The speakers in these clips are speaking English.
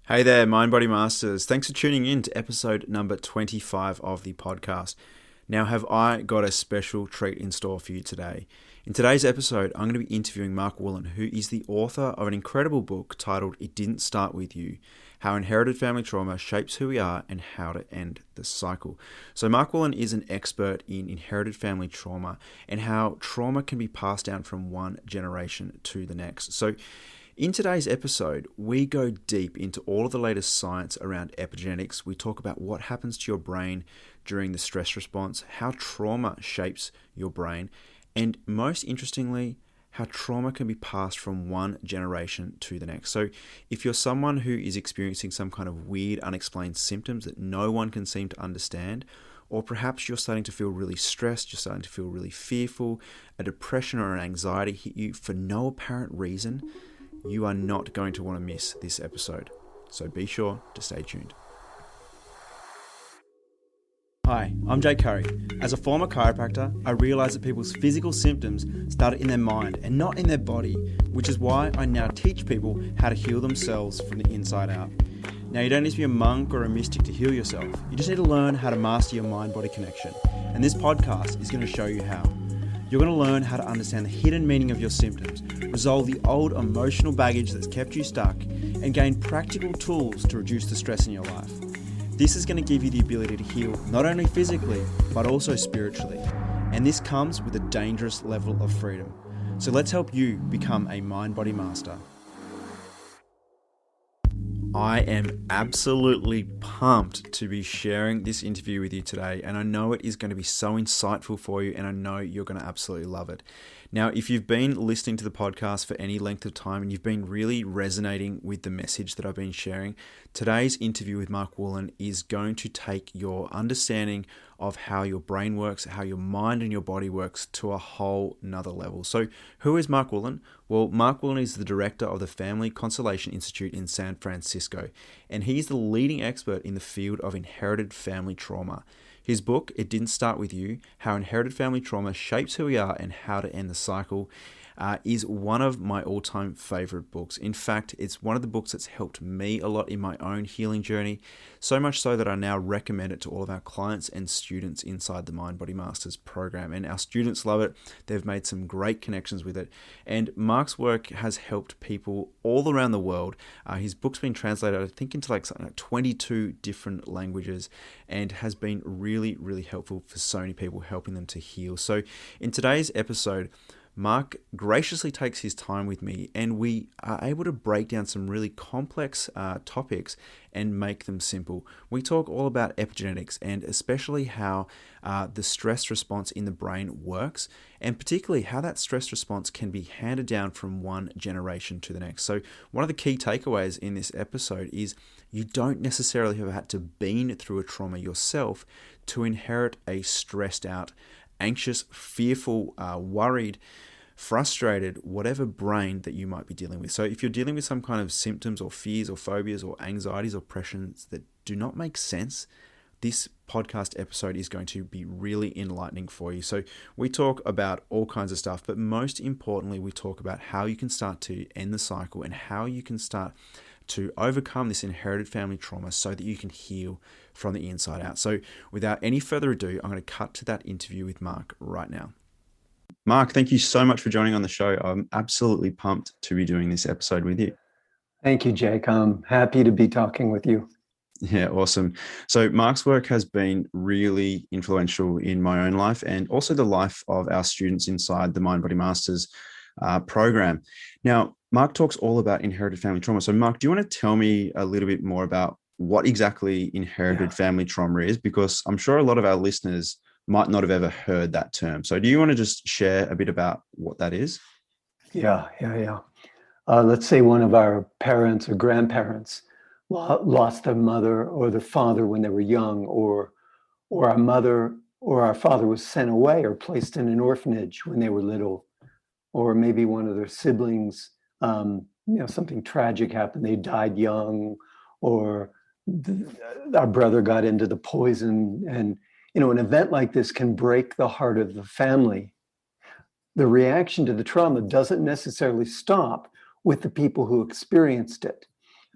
Hey there, Mind Body Masters. Thanks for tuning in to episode number 25 of the podcast. Now, have I got a special treat in store for you today? In today's episode, I'm going to be interviewing Mark Wolynn, who is the author of an incredible book titled It Didn't Start With You: How Inherited Family Trauma Shapes Who We Are and How to End the Cycle. So Mark Wolynn is an expert in inherited family trauma and how trauma can be passed down from one generation to the next. So in today's episode, we go deep into all of the latest science around epigenetics. We talk about what happens to your brain during the stress response, how trauma shapes your brain, and most interestingly, how trauma can be passed from one generation to the next. So if you're someone who is experiencing some kind of weird, unexplained symptoms that no one can seem to understand, or perhaps you're starting to feel really stressed, you're starting to feel really fearful, a depression or an anxiety hit you for no apparent reason, you are not going to want to miss this episode. So be sure to stay tuned. Hi, I'm Jay Curry. As a former chiropractor, I realised that people's physical symptoms started in their mind and not in their body, which is why I now teach people how to heal themselves from the inside out. Now, you don't need to be a monk or a mystic to heal yourself. You just need to learn how to master your mind-body connection. And this podcast is going to show you how. You're going to learn how to understand the hidden meaning of your symptoms, resolve the old emotional baggage that's kept you stuck, and gain practical tools to reduce the stress in your life. This is going to give you the ability to heal not only physically, but also spiritually. And this comes with a dangerous level of freedom. So let's help you become a mind-body master. I am absolutely pumped to be sharing this interview with you today, and I know it is going to be so insightful for you, and I know you're going to absolutely love it. Now, if you've been listening to the podcast for any length of time and you've been really resonating with the message that I've been sharing, today's interview with Mark Wolynn is going to take your understanding of how your brain works, how your mind and your body works to a whole nother level. So who is Mark Wolynn? Well, Mark Wolynn is the director of the Family Constellation Institute in San Francisco, and he's the leading expert in the field of inherited family trauma. His book, It Didn't Start With You: How Inherited Family Trauma Shapes Who We Are and How to End the Cycle, is one of my all-time favorite books. In fact, it's one of the books that's helped me a lot in my own healing journey, so much so that I now recommend it to all of our clients and students inside the Mind Body Masters program. And our students love it. They've made some great connections with it. And Mark's work has helped people all around the world. His book's been translated, I think, into something like 22 different languages and has been really, really helpful for so many people, helping them to heal. So in today's episode, Mark graciously takes his time with me, and we are able to break down some really complex topics and make them simple. We talk all about epigenetics and especially how the stress response in the brain works, and particularly how that stress response can be handed down from one generation to the next. So one of the key takeaways in this episode is you don't necessarily have had to been through a trauma yourself to inherit a stressed out, anxious, fearful, worried, frustrated, whatever brain that you might be dealing with. So if you're dealing with some kind of symptoms or fears or phobias or anxieties or oppressions that do not make sense, this podcast episode is going to be really enlightening for you. So we talk about all kinds of stuff, but most importantly, we talk about how you can start to end the cycle and how you can start to overcome this inherited family trauma so that you can heal from the inside out. So without any further ado, I'm going to cut to that interview with Mark right now. Mark, thank you so much for joining on the show. I'm absolutely pumped to be doing this episode with you. Thank you, Jake. I'm happy to be talking with you. Yeah, awesome. So Mark's work has been really influential in my own life and also the life of our students inside the Mind Body Masters program. Now, Mark talks all about inherited family trauma. So Mark, do you want to tell me a little bit more about what exactly inherited family trauma is? Because I'm sure a lot of our listeners might not have ever heard that term. So do you want to just share a bit about what that is? Yeah. Let's say one of our parents or grandparents lost their mother or their father when they were young, or our mother or our father was sent away or placed in an orphanage when they were little, or maybe one of their siblings, something tragic happened, they died young, or our brother got into the poison. And, an event like this can break the heart of the family. The reaction to the trauma doesn't necessarily stop with the people who experienced it.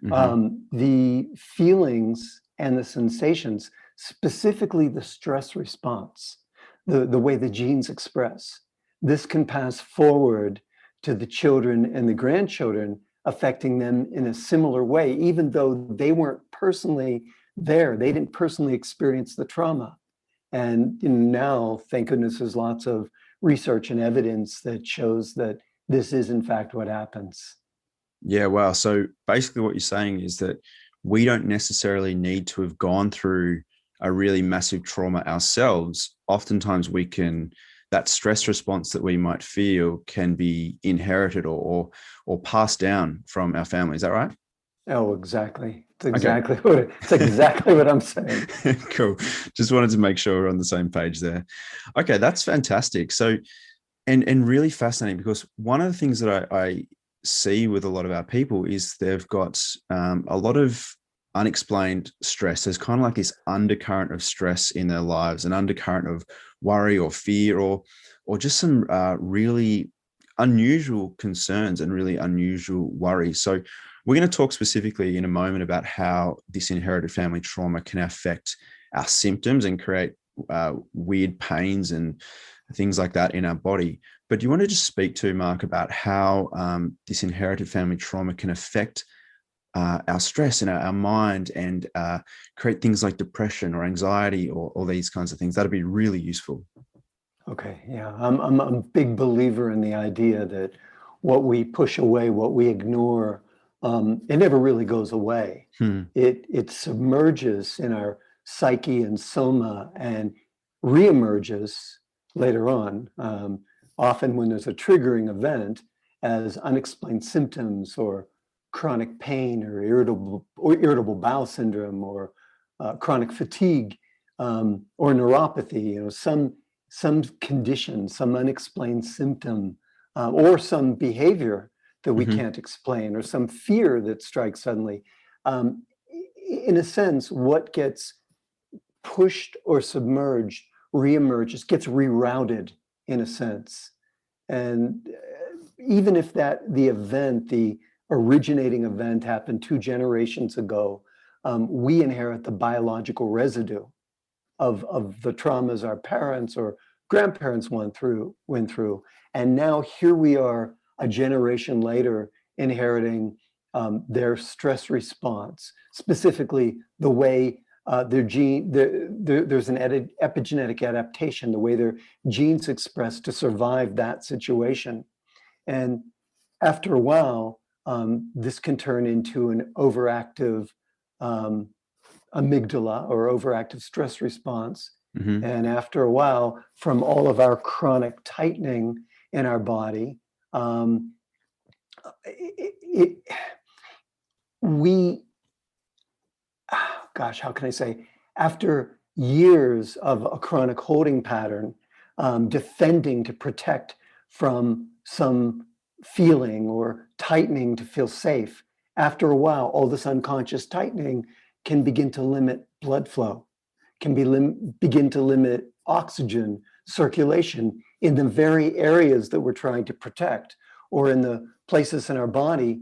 Hmm. The feelings and the sensations, specifically the stress response, the way the genes express, this can pass forward to the children and the grandchildren, affecting them in a similar way, even though they weren't personally there. They didn't personally experience the trauma. And now, thank goodness, there's lots of research and evidence that shows that this is, in fact, what happens. Yeah, wow. So basically, what you're saying is that we don't necessarily need to have gone through a really massive trauma ourselves. Oftentimes, that stress response that we might feel can be inherited or passed down from our family. Is that right? Oh, exactly. Okay. It's exactly what I'm saying. Cool. Just wanted to make sure we're on the same page there. Okay, that's fantastic. So, and really fascinating, because one of the things that I see with a lot of our people is they've got a lot of unexplained stress. There's kind of like this undercurrent of stress in their lives, an undercurrent of worry or fear, or just some really unusual concerns and really unusual worries. So we're going to talk specifically in a moment about how this inherited family trauma can affect our symptoms and create weird pains and things like that in our body. But do you want to just speak to, Mark, about how this inherited family trauma can affect our stress and our mind and create things like depression or anxiety or these kinds of things? That'd be really useful. Okay, yeah, I'm a big believer in the idea that what we push away, what we ignore, it never really goes away. Hmm. It submerges in our psyche and soma and reemerges later on, often when there's a triggering event, as unexplained symptoms or chronic pain or irritable bowel syndrome or chronic fatigue, or neuropathy. Some condition, some unexplained symptom, or some behavior that we Hmm. can't explain, or some fear that strikes suddenly. Um, in a sense, what gets pushed or submerged reemerges, gets rerouted in a sense. And even if the originating event happened 2 generations ago, we inherit the biological residue of the traumas our parents or grandparents went through. And now here we are a generation later inheriting their stress response, specifically the way there's an epigenetic adaptation, the way their genes express to survive that situation. And after a while, this can turn into an overactive um, amygdala or overactive stress response. Hmm. And after a while, from all of our chronic tightening in our body, um, it, it, we, gosh, how can I say, after years of a chronic holding pattern, defending to protect from some feeling or tightening to feel safe, after a while, all this unconscious tightening can begin to limit blood flow, can begin to limit oxygen circulation in the very areas that we're trying to protect, or in the places in our body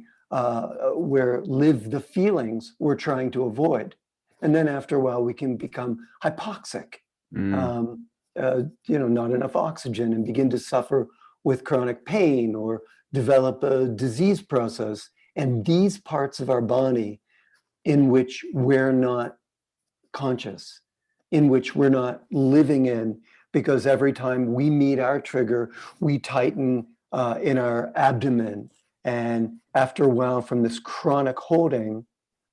where live the feelings we're trying to avoid. And then after a while, we can become hypoxic, Mm. not enough oxygen, and begin to suffer with chronic pain or develop a disease process. And these parts of our body in which we're not conscious, in which we're not living in, because every time we meet our trigger, we tighten in our abdomen. And after a while, from this chronic holding,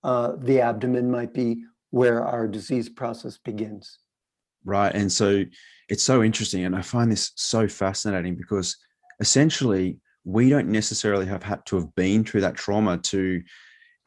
the abdomen might be where our disease process begins. Right. And so it's so interesting. And I find this so fascinating because essentially we don't necessarily have had to have been through that trauma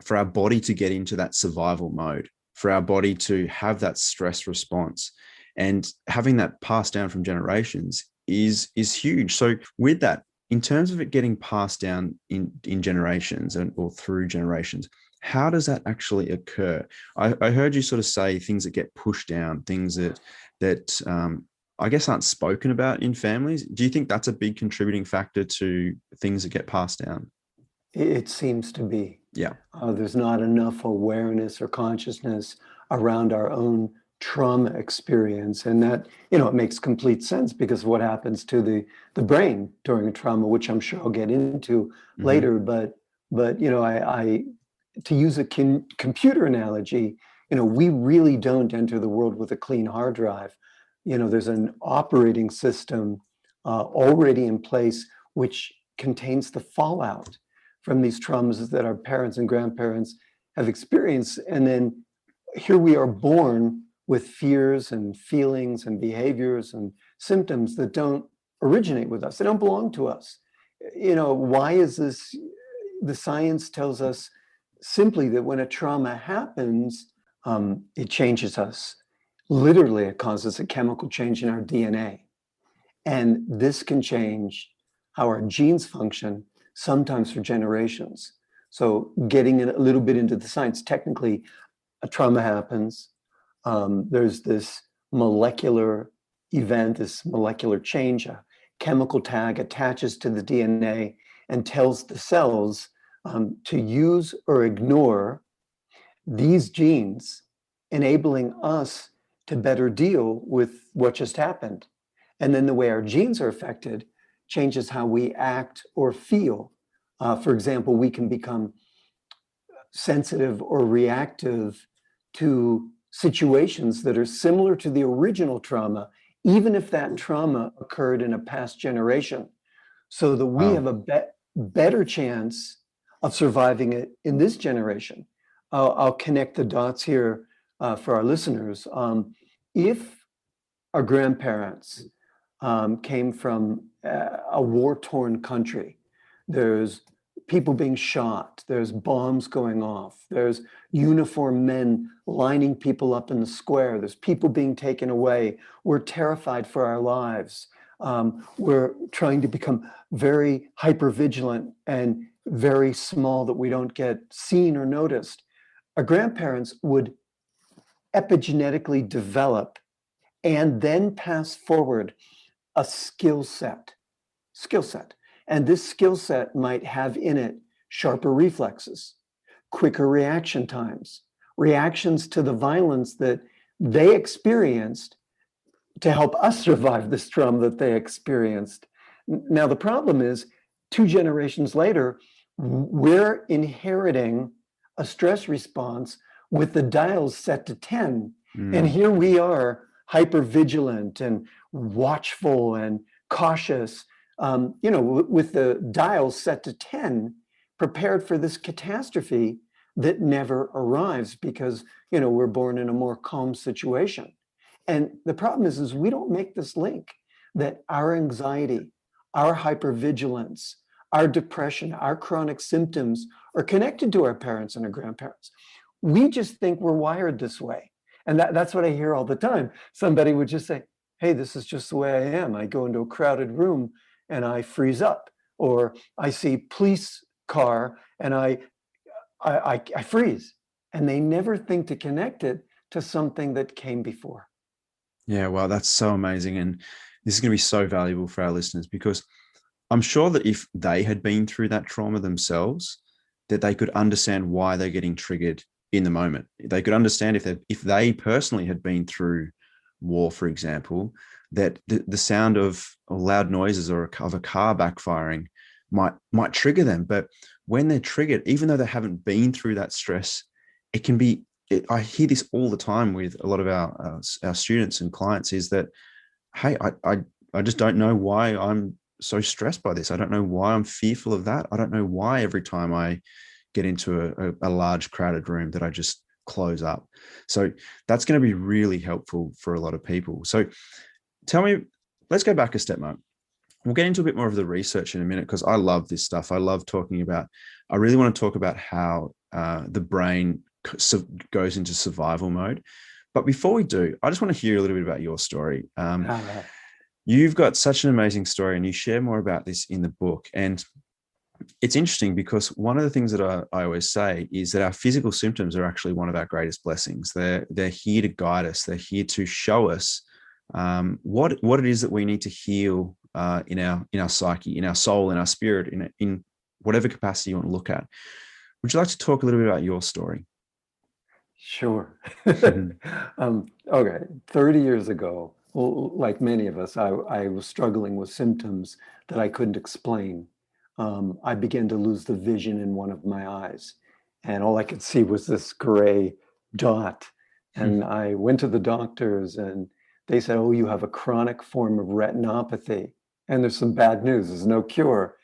for our body to get into that survival mode, for our body to have that stress response. And having that passed down from generations is huge. So with that, in terms of it getting passed down in generations or through generations, how does that actually occur? I heard you sort of say things that get pushed down, things that I guess aren't spoken about in families. Do you think that's a big contributing factor to things that get passed down? It seems to be. Yeah. There's not enough awareness or consciousness around our own trauma experience. And that, it makes complete sense because of what happens to the brain during a trauma, which I'm sure I'll get into Hmm. later. But I to use a computer analogy, we really don't enter the world with a clean hard drive. There's an operating system already in place, which contains the fallout from these traumas that our parents and grandparents have experienced. And then here we are born with fears and feelings and behaviors and symptoms that don't originate with us. They don't belong to us. Why is this? The science tells us simply that when a trauma happens, it changes us. Literally, it causes a chemical change in our DNA. And this can change how our genes function, sometimes for generations. So getting a little bit into the science, technically, a trauma happens. There's this molecular event, this molecular change, a chemical tag attaches to the DNA and tells the cells to use or ignore these genes, enabling us to better deal with what just happened. And then the way our genes are affected changes how we act or feel. For example, we can become sensitive or reactive to situations that are similar to the original trauma, even if that trauma occurred in a past generation, so that we Wow. have a better chance of surviving it in this generation. I'll connect the dots here for our listeners. If our grandparents came from a war-torn country, there's people being shot, there's bombs going off, there's uniformed men lining people up in the square, there's people being taken away, we're terrified for our lives. We're trying to become very hypervigilant and very small that we don't get seen or noticed. Our grandparents would epigenetically develop and then pass forward a skill set. And this skill set might have in it sharper reflexes, quicker reaction times, reactions to the violence that they experienced to help us survive this trauma that they experienced. Now, the problem is 2 generations later, we're inheriting a stress response with the dials set to 10. And Mm. here we are, hyper vigilant and watchful and cautious, with the dials set to 10, prepared for this catastrophe that never arrives because, we're born in a more calm situation. And the problem is we don't make this link that our anxiety, our hypervigilance, our depression, our chronic symptoms are connected to our parents and our grandparents. We just think we're wired this way. And that's what I hear all the time. Somebody would just say, hey, this is just the way I am. I go into a crowded room and I freeze up, or I see police car and I freeze. And they never think to connect it to something that came before. Yeah, well, that's so amazing. And this is going to be so valuable for our listeners, because I'm sure that if they had been through that trauma themselves, that they could understand why they're getting triggered in the moment. They could understand if they personally had been through war, for example, that the sound of loud noises or of a car backfiring might trigger them. But when they're triggered, even though they haven't been through that stress, it can be. I hear this all the time with a lot of our students and clients, is that, hey, I just don't know why I'm so stressed by this. I don't know why I'm fearful of that. I don't know why every time I get into a large crowded room that I just close up. So that's going to be really helpful for a lot of people. So tell me, let's go back a step, Mark. We'll get into a bit more of the research in a minute, because I love this stuff. I really want to talk about how the brain goes into survival mode. But before we do, I just want to hear a little bit about your story. You've got such an amazing story, and you share more about this in the book. And it's interesting because one of the things that I always say is that our physical symptoms are actually one of our greatest blessings. They're here to guide us. They're here to show us what it is that we need to heal in our psyche, in our soul, in our spirit, in whatever capacity you want to look at. Would you like to talk a little bit about your story? Sure. Mhm. Okay, 30 years ago, well, like many of us, I was struggling with symptoms that I couldn't explain. I began to lose the vision in one of my eyes, and all I could see was this gray dot. And I went to the doctors, and they said, "Oh, you have a chronic form of retinopathy, and there's some bad news. There's no cure.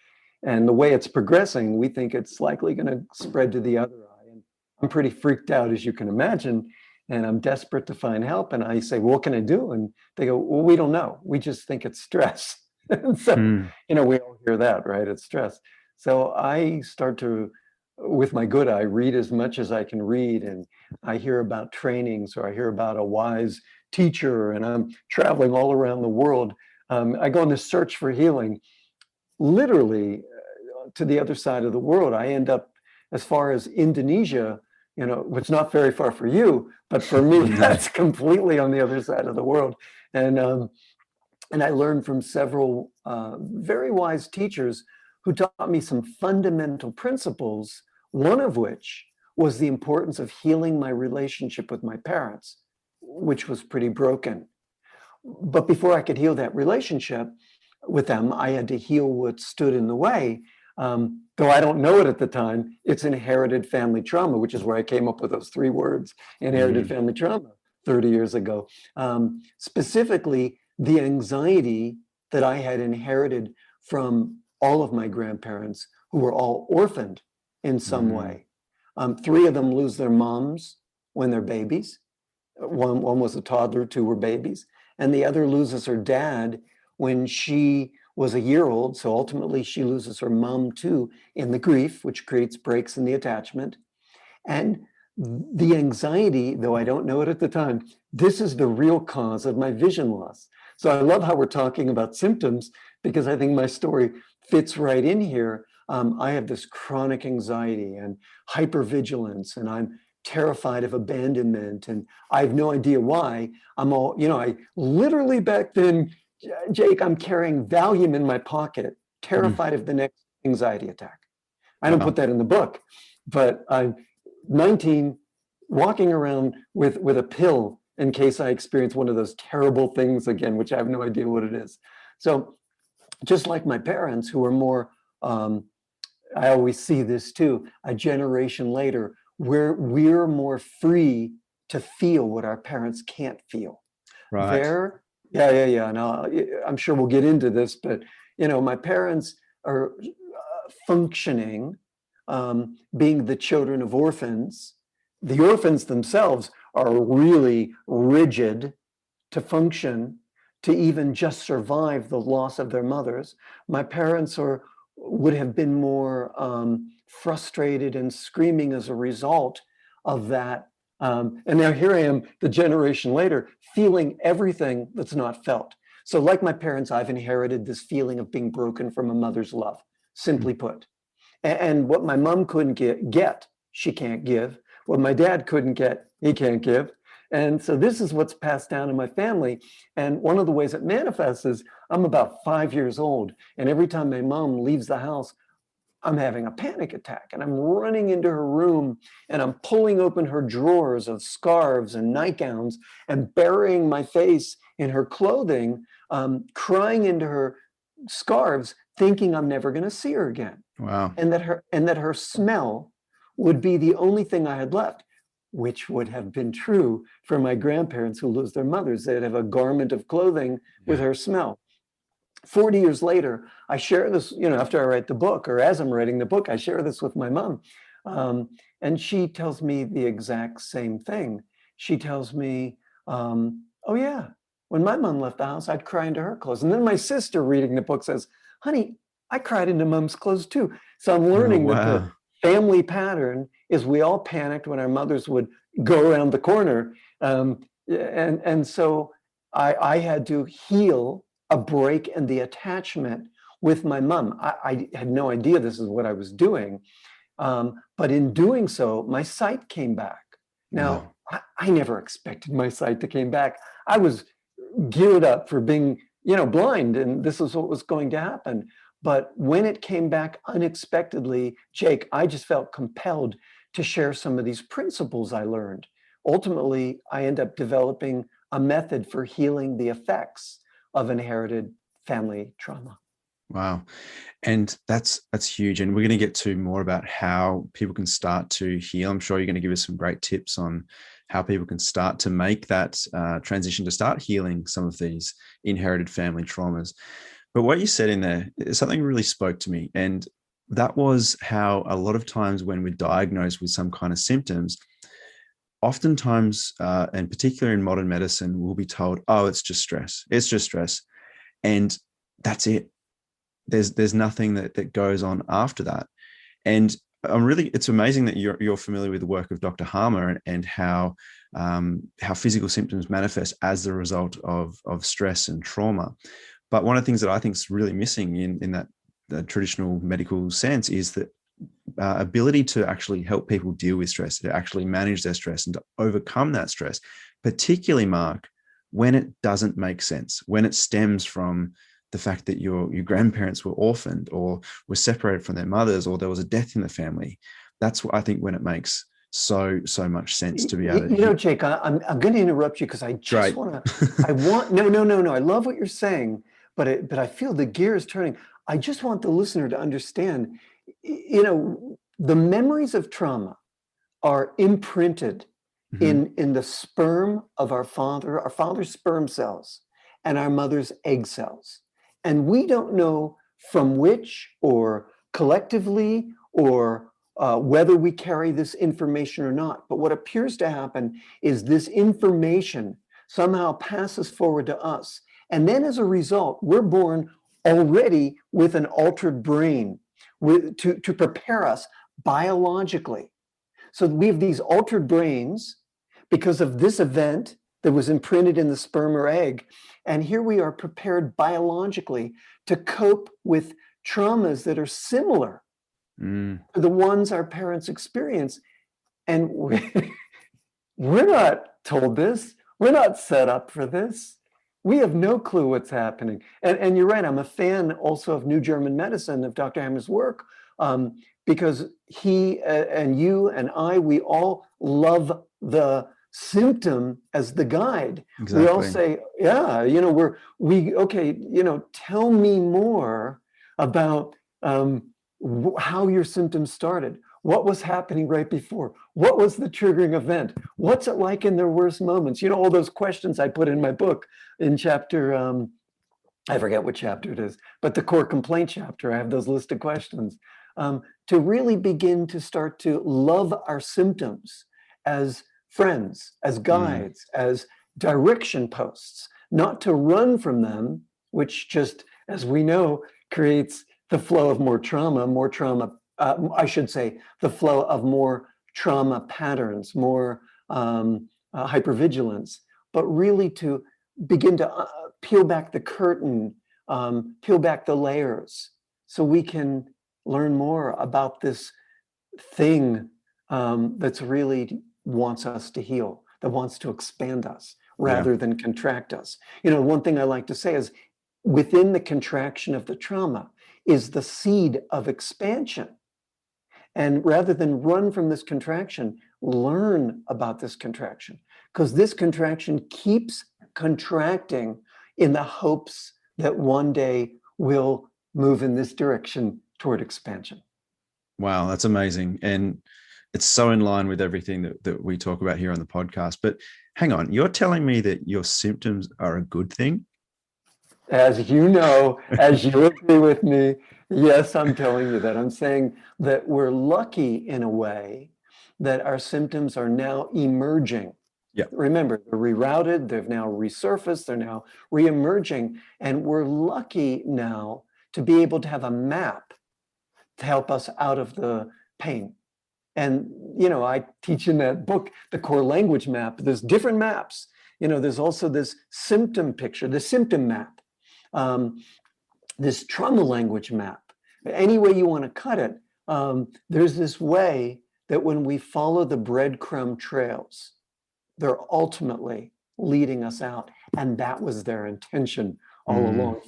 And the way it's progressing, we think it's likely going to spread to the other eye." And I'm pretty freaked out, as you can imagine, and I'm desperate to find help. And I say, "Well, what can I do?" And they go, "Well, we don't know. We just think it's stress." And so, Mm. we all hear that, right? It's stress. So I start to, with my good eye, read as much as I can read. And I hear about trainings, or I hear about a wise teacher, and I'm traveling all around the world. I go on this search for healing, literally to the other side of the world. I end up as far as Indonesia, which is not very far for you, but for me, No. that's completely on the other side of the world. And I learned from several very wise teachers who taught me some fundamental principles, one of which was the importance of healing my relationship with my parents, which was pretty broken. But before I could heal that relationship with them, I had to heal what stood in the way. Though I don't know it at the time, it's inherited family trauma, which is where I came up with those three words, inherited Mm. family trauma, 30 years ago. Specifically, the anxiety that I had inherited from all of my grandparents, who were all orphaned in some Mm. way. Three of them lose their moms when they're babies. One was a toddler, two were babies, and the other loses her dad when she was a year old. So ultimately, she loses her mom too in the grief, which creates breaks in the attachment. And the anxiety, though I don't know it at the time, this is the real cause of my vision loss. So I love how we're talking about symptoms, because I think my story fits right in here. I have this chronic anxiety and hypervigilance, and I'm terrified of abandonment, and I have no idea why. I literally back then, Jake, I'm carrying Valium in my pocket, Mm. terrified of the next anxiety attack. I don't Wow. put that in the book, but I'm 19, walking around with a pill in case I experience one of those terrible things again, which I have no idea what it is. So just like my parents, who are more, I always see this too, a generation later, we're more free to feel what our parents can't feel. Right. They're, yeah. Now, I'm sure we'll get into this, but my parents are functioning, being the children of orphans. The orphans themselves are really rigid to function, to even just survive the loss of their mothers. My parents would have been more frustrated and screaming as a result of that. And now here I am, the generation later, feeling everything that's not felt. So like my parents, I've inherited this feeling of being broken from a mother's love, simply put. And what my mom couldn't get, she can't give. What my dad couldn't get, he can't give. And so this is what's passed down in my family. And one of the ways it manifests is I'm about 5 years old, and every time my mom leaves the house, I'm having a panic attack, and I'm running into her room, and I'm pulling open her drawers of scarves and nightgowns and burying my face in her clothing, crying into her scarves, thinking I'm never going to see her again, Wow. and that her smell would be the only thing I had left, which would have been true for my grandparents who lose their mothers. They'd have a garment of clothing with Yeah. her smell. 40 years later, I share this, after I write the book, or as I'm writing the book, I share this with my mom. And she tells me the exact same thing. She tells me, oh yeah, when my mom left the house, I'd cry into her clothes. And then my sister reading the book says, honey, I cried into mom's clothes too. So I'm Oh, learning that the wow. family pattern is we all panicked when our mothers would go around the corner. And so I had to heal a break in the attachment with my mom. I had no idea this is what I was doing. But in doing so, my sight came back. Wow. Now, I never expected my sight to came back. I was geared up for being, blind, and this is what was going to happen. But when it came back unexpectedly, Jake, I just felt compelled to share some of these principles I learned. Ultimately, I end up developing a method for healing the effects of inherited family trauma. Wow. And that's huge. And we're going to get to more about how people can start to heal. I'm sure you're going to give us some great tips on how people can start to make that transition to start healing some of these inherited family traumas. But what you said in there, something really spoke to me. And that was how a lot of times when we're diagnosed with some kind of symptoms, oftentimes, and particularly in modern medicine, we'll be told, oh, it's just stress. It's just stress. And that's it. There's nothing that goes on after that. And it's amazing that you're familiar with the work of Dr. Harmer and how physical symptoms manifest as the result of stress and trauma. But one of the things that I think is really missing in that the traditional medical sense is that ability to actually help people deal with stress, to actually manage their stress and to overcome that stress, particularly, Mark, when it doesn't make sense, when it stems from the fact that your grandparents were orphaned or were separated from their mothers, or there was a death in the family. That's what I think when it makes so much sense to be able to. Jake, I'm going to interrupt you because I just want to. No. I love what you're saying, but I feel the gears turning. I just want the listener to understand. The memories of trauma are imprinted in the sperm of our father's sperm cells, and our mother's egg cells. And we don't know from which, or collectively, or whether we carry this information or not. But what appears to happen is this information somehow passes forward to us. And then as a result, we're born already with an altered brain to prepare us biologically. So we have these altered brains because of this event that was imprinted in the sperm or egg. And here we are prepared biologically to cope with traumas that are similar to the ones our parents experience. And we're not told this. We're not set up for this. We have no clue what's happening. And you're right, I'm a fan also of New German medicine, of Dr. Hammer's work, because he and you and I, we all love the symptom as the guide. Exactly. We all say, tell me more about how your symptoms started. What was happening right before? What was the triggering event? What's it like in their worst moments? All those questions I put in my book in chapter, I forget what chapter it is, but the core complaint chapter, I have those list of questions, to really begin to start to love our symptoms as friends, as guides, as direction posts, not to run from them, which just, as we know, creates the flow of more trauma, the flow of more trauma patterns, more hypervigilance, but really to begin to peel back the curtain, peel back the layers, so we can learn more about this thing that's really wants us to heal, that wants to expand us rather than contract us. One thing I like to say is within the contraction of the trauma is the seed of expansion. And rather than run from this contraction, learn about this contraction, because this contraction keeps contracting in the hopes that one day we'll move in this direction toward expansion. Wow, that's amazing. And it's so in line with everything that we talk about here on the podcast. But hang on, you're telling me that your symptoms are a good thing? As you know, as you agree with me, yes, I'm telling you that. I'm saying that we're lucky in a way that our symptoms are now emerging. Yeah. Remember, they're rerouted, they've now resurfaced, they're now reemerging, and we're lucky now to be able to have a map to help us out of the pain. And, I teach in that book, the core language map, there's different maps. There's also this symptom picture, the symptom map, this trauma language map. Any way you want to cut it, there's this way that when we follow the breadcrumb trails, they're ultimately leading us out. And that was their intention all along.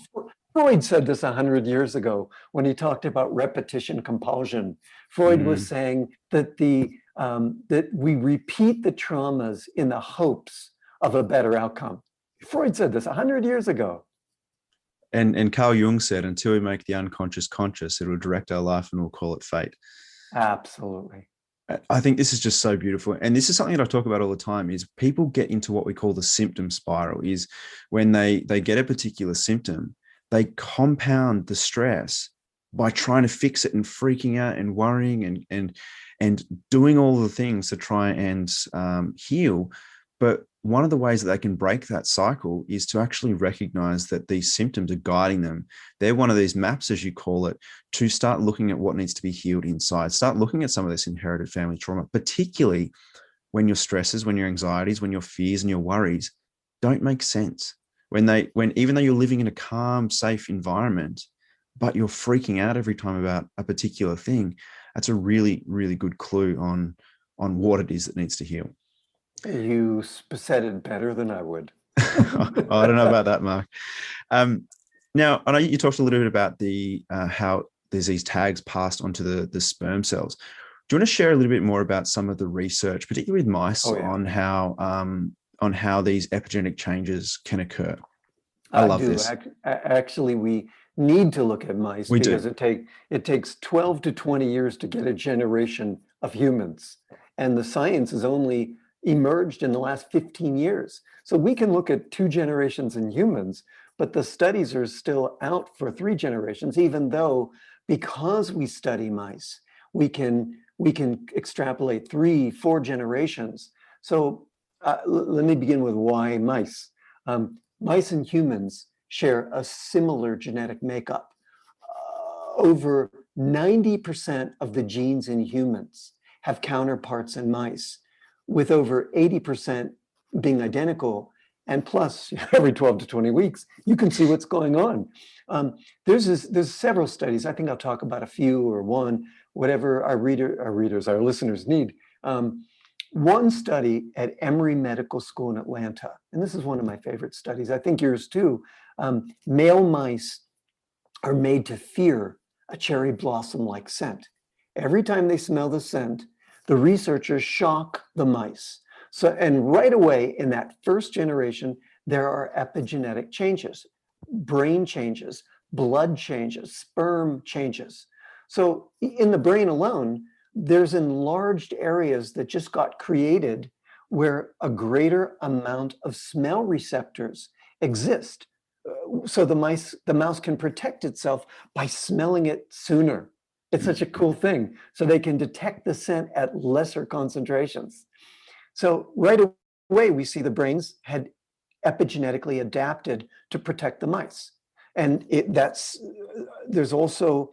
Freud said this 100 years ago when he talked about repetition compulsion. Freud was saying that that we repeat the traumas in the hopes of a better outcome. Freud said this 100 years ago. And Carl Jung said, until we make the unconscious conscious, it will direct our life and we'll call it fate. Absolutely. I think this is just so beautiful. And this is something that I talk about all the time is people get into what we call the symptom spiral, is when they get a particular symptom, they compound the stress by trying to fix it and freaking out and worrying and doing all the things to try and heal. But one of the ways that they can break that cycle is to actually recognize that these symptoms are guiding them. They're one of these maps, as you call it, to start looking at what needs to be healed inside. Start looking at some of this inherited family trauma, particularly when your stresses, when your anxieties, when your fears and your worries don't make sense. When even though you're living in a calm, safe environment, but you're freaking out every time about a particular thing, that's a really, really good clue on what it is that needs to heal. You said it better than I would. I don't know about that, Mark. Now, I know you talked a little bit about the how there's these tags passed onto the sperm cells. Do you want to share a little bit more about some of the research, particularly with mice, on how these epigenetic changes can occur? I love this. Actually, we need to look at mice because it takes 12 to 20 years to get a generation of humans, and the science has only emerged in the last 15 years. So we can look at 2 generations in humans, but the studies are still out for 3 generations, even though because we study mice, we can extrapolate 3, 4 generations. So let me begin with why mice. Mice and humans share a similar genetic makeup. Over 90% of the genes in humans have counterparts in mice, with over 80% being identical. And plus, every 12 to 20 weeks, you can see what's going on. There's several studies. I think I'll talk about a few or one, whatever our listeners need. One study at Emory Medical School in Atlanta, and this is one of my favorite studies, I think yours too. Male mice are made to fear a cherry blossom-like scent. Every time they smell the scent, the researchers shock the mice. And right away in that first generation, there are epigenetic changes, brain changes, blood changes, sperm changes. So in the brain alone, there's enlarged areas that just got created where a greater amount of smell receptors exist. So the mouse can protect itself by smelling it sooner. It's such a cool thing. So they can detect the scent at lesser concentrations. So right away, we see the brains had epigenetically adapted to protect the mice. And there's also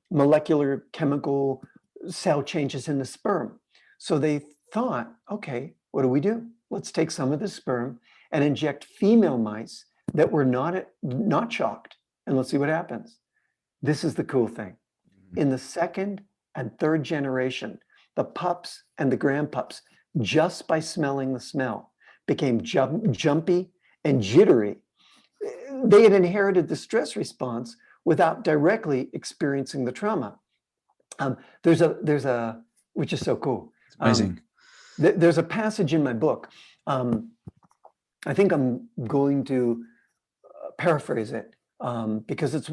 molecular chemical cell changes in the sperm. So they thought, okay, what do? Let's take some of the sperm and inject female mice that were not shocked, and let's see what happens. This is the cool thing. In the second and third generation, the pups and the grandpups, just by smelling the smell, became jumpy and jittery. They had inherited the stress response without directly experiencing the trauma. There's a which is so cool. It's amazing. There's a passage in my book. I think I'm going to paraphrase it because it's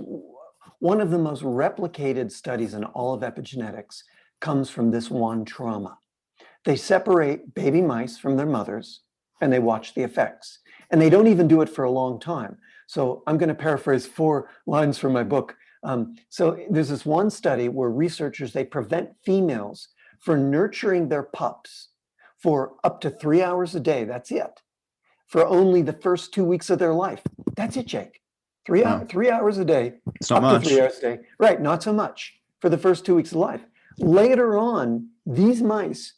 one of the most replicated studies in all of epigenetics comes from this one trauma. They separate baby mice from their mothers and they watch the effects. And they don't even do it for a long time. So I'm going to paraphrase 4 lines from my book. So there's this one study where researchers, they prevent females from nurturing their pups for up to 3 hours a day. That's it. For only the first 2 weeks of their life. That's it, Jake. 3 hours a day. It's not much. 3 hours a day. Right, not so much for the first 2 weeks of life. Later on, these mice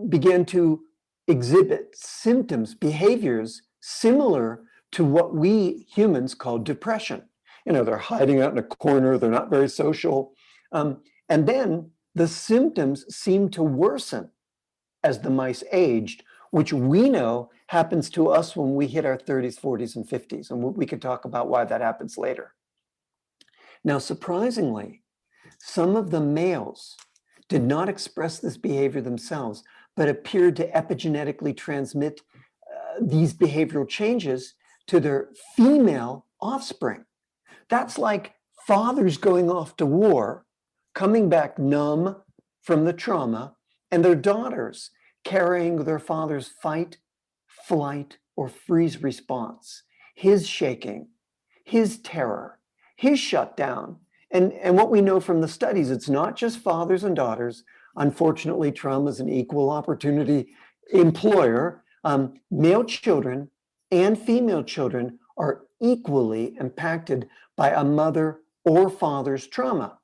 began to exhibit symptoms, behaviors similar to what we humans call depression. They're hiding out in a corner, they're not very social. And then the symptoms seemed to worsen as the mice aged, which we know happens to us when we hit our 30s, 40s, and 50s. And we could talk about why that happens later. Now, surprisingly, some of the males did not express this behavior themselves, but appeared to epigenetically transmit these behavioral changes to their female offspring. That's like fathers going off to war, coming back numb from the trauma, and their daughters carrying their father's fight, flight, or freeze response, his shaking, his terror, his shutdown. And what we know from the studies, it's not just fathers and daughters. Unfortunately, trauma is an equal opportunity employer. Male children and female children are equally impacted by a mother or father's trauma.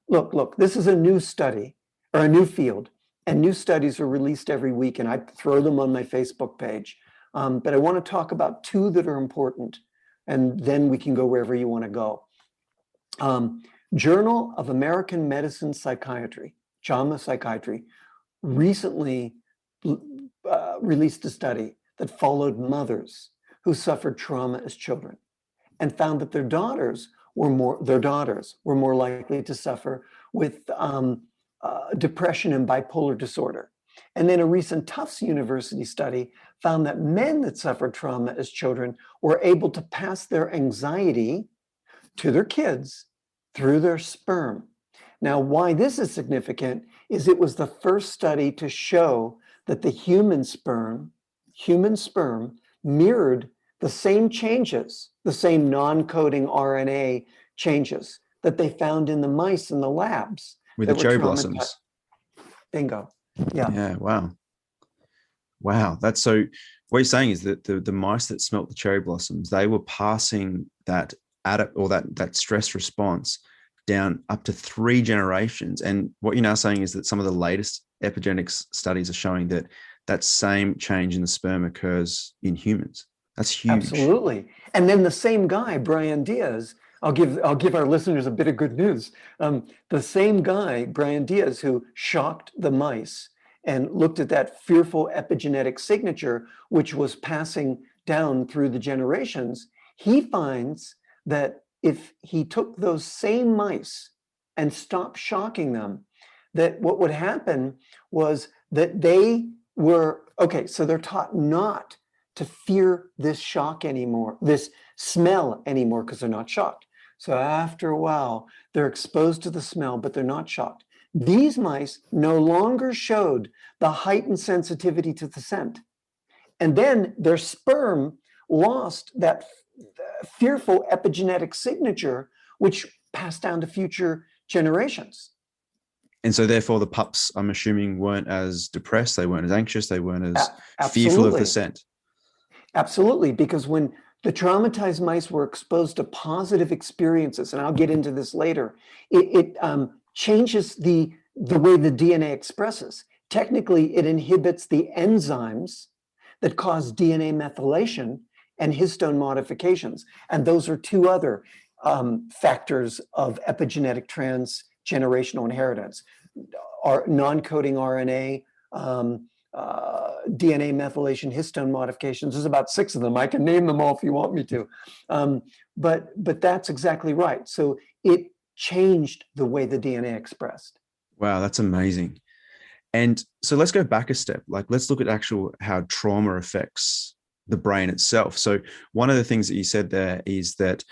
Look, this is a new study or a new field, and new studies are released every week, and I throw them on my Facebook page. But I want to talk about two that are important, and then we can go wherever you want to go. Journal of American Medicine Psychiatry, JAMA Psychiatry, recently released a study that followed mothers who suffered trauma as children and found that their daughters were more likely to suffer with depression and bipolar disorder. And then a recent Tufts University study found that men that suffered trauma as children were able to pass their anxiety to their kids through their sperm. Now, why this is significant is it was the first study to show that the human sperm mirrored the same changes, the same non-coding RNA changes that they found in the mice in the labs. With the cherry blossoms. Bingo. Yeah. Yeah, wow. Wow. That's so, what you're saying is that the mice that smelt the cherry blossoms, they were passing that that stress response down up to 3 generations. And what you're now saying is that some of the latest epigenetics studies are showing that that same change in the sperm occurs in humans. That's huge. Absolutely. And then the same guy, Brian Diaz, I'll give our listeners a bit of good news. The same guy, Brian Diaz, who shocked the mice and looked at that fearful epigenetic signature, which was passing down through the generations, he finds that if he took those same mice and stopped shocking them, that what would happen was that they were, so they're taught not to fear this shock anymore, this smell anymore, because they're not shocked. So after a while, they're exposed to the smell, but they're not shocked. These mice no longer showed the heightened sensitivity to the scent. And then their sperm lost that fearful epigenetic signature, which passed down to future generations. And so therefore the pups, I'm assuming, weren't as depressed, they weren't as anxious, they weren't as fearful of the scent. Absolutely, because when the traumatized mice were exposed to positive experiences, and I'll get into this later, it changes the way the DNA expresses. Technically, it inhibits the enzymes that cause DNA methylation and histone modifications. And those are two other factors of epigenetic transgenerational inheritance. Non-coding RNA, DNA methylation, histone modifications. There's about 6 of them. I can name them all if you want me to. But that's exactly right. So it changed the way the DNA expressed. Wow, that's amazing. And so let's go back a step. Like, let's look at how trauma affects the brain itself. So one of the things that you said there is that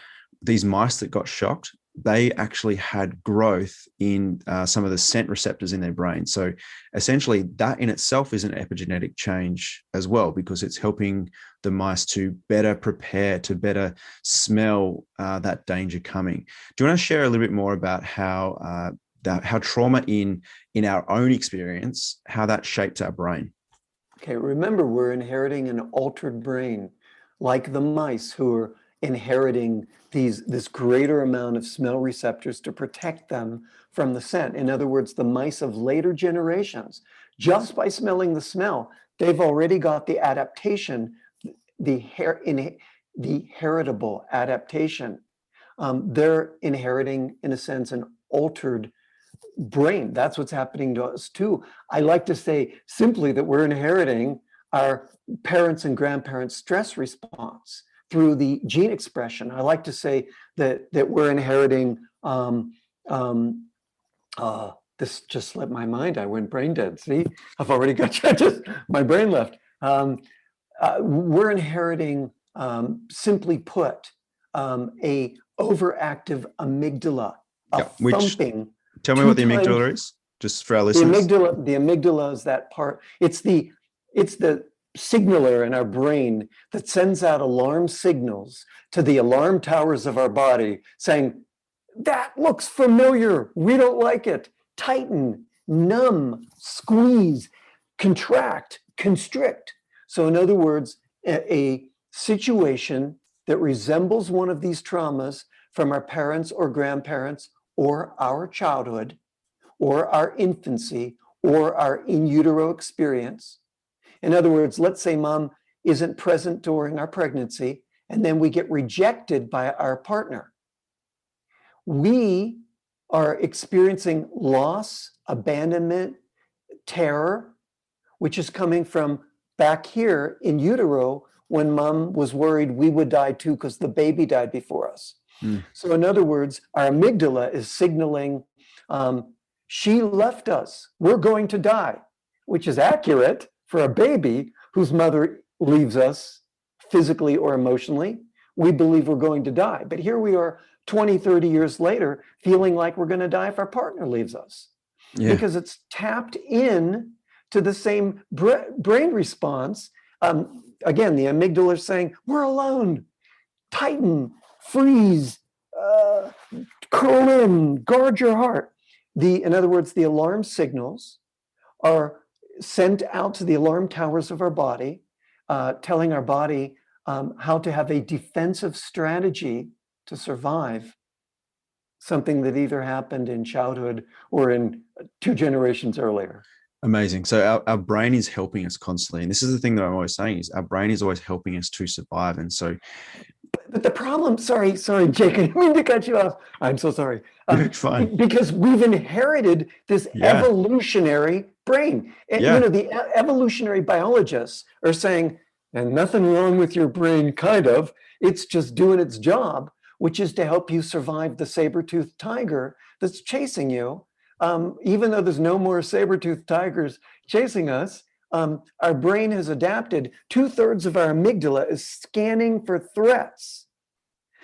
these mice that got shocked, they actually had growth in some of the scent receptors in their brain. So essentially that in itself is an epigenetic change as well, because it's helping the mice to better prepare, to better smell that danger coming. Do you want to share a little bit more about how trauma in our own experience, how that shaped our brain? Okay, remember, we're inheriting an altered brain, like the mice who are inheriting this greater amount of smell receptors to protect them from the scent. In other words, the mice of later generations, just by smelling the smell, they've already got the adaptation, the heritable adaptation. They're inheriting, in a sense, an altered brain. That's what's happening to us too. I like to say simply that we're inheriting our parents' and grandparents' stress response through the gene expression. I like to say that we're inheriting this just slipped my mind. I went brain dead. See, I've already got just my brain left. We're inheriting, simply put, a overactive amygdala, a thumping. Tell me what the amygdala is, just for our listeners. The amygdala is that part. It's the signaler in our brain that sends out alarm signals to the alarm towers of our body saying, that looks familiar. We don't like it. Tighten, numb, squeeze, contract, constrict. So in other words, a situation that resembles one of these traumas from our parents or grandparents or our childhood or our infancy or our in utero experience. In other words, let's say mom isn't present during our pregnancy and then we get rejected by our partner. We are experiencing loss, abandonment, terror, which is coming from back here in utero when mom was worried we would die too because the baby died before us. So in other words, our amygdala is signaling, she left us, we're going to die, which is accurate for a baby whose mother leaves us physically or emotionally. We believe we're going to die. But here we are 20, 30 years later, feeling like we're going to die if our partner leaves us. Yeah. Because it's tapped in to the same brain response. Again, the amygdala is saying, we're alone, tighten, freeze, curl in, guard your heart. In other words, the alarm signals are sent out to the alarm towers of our body, telling our body how to have a defensive strategy to survive something that either happened in childhood or in 2 generations earlier. Amazing. So our brain is helping us constantly. And this is the thing that I'm always saying is our brain is always helping us to survive. And so... But the problem, sorry, Jake, I didn't mean to cut you off. I'm so sorry. Fine. Because we've inherited this evolutionary brain. And, you know, the evolutionary biologists are saying, and nothing wrong with your brain, kind of. It's just doing its job, which is to help you survive the saber-toothed tiger that's chasing you. Even though there's no more saber-toothed tigers chasing us, our brain has adapted. 2/3 of our amygdala is scanning for threats.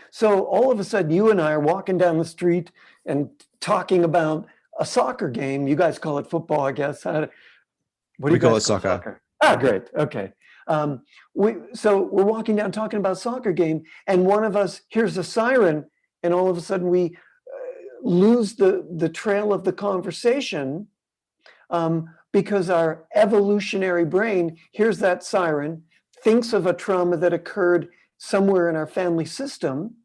So all of a sudden, you and I are walking down the street and talking about a soccer game. You guys call it football, I guess. What do you call it soccer? Ah, great. Okay. So we're walking down talking about a soccer game, and one of us hears a siren, and all of a sudden we lose the trail of the conversation because our evolutionary brain hears that siren, thinks of a trauma that occurred somewhere in our family system,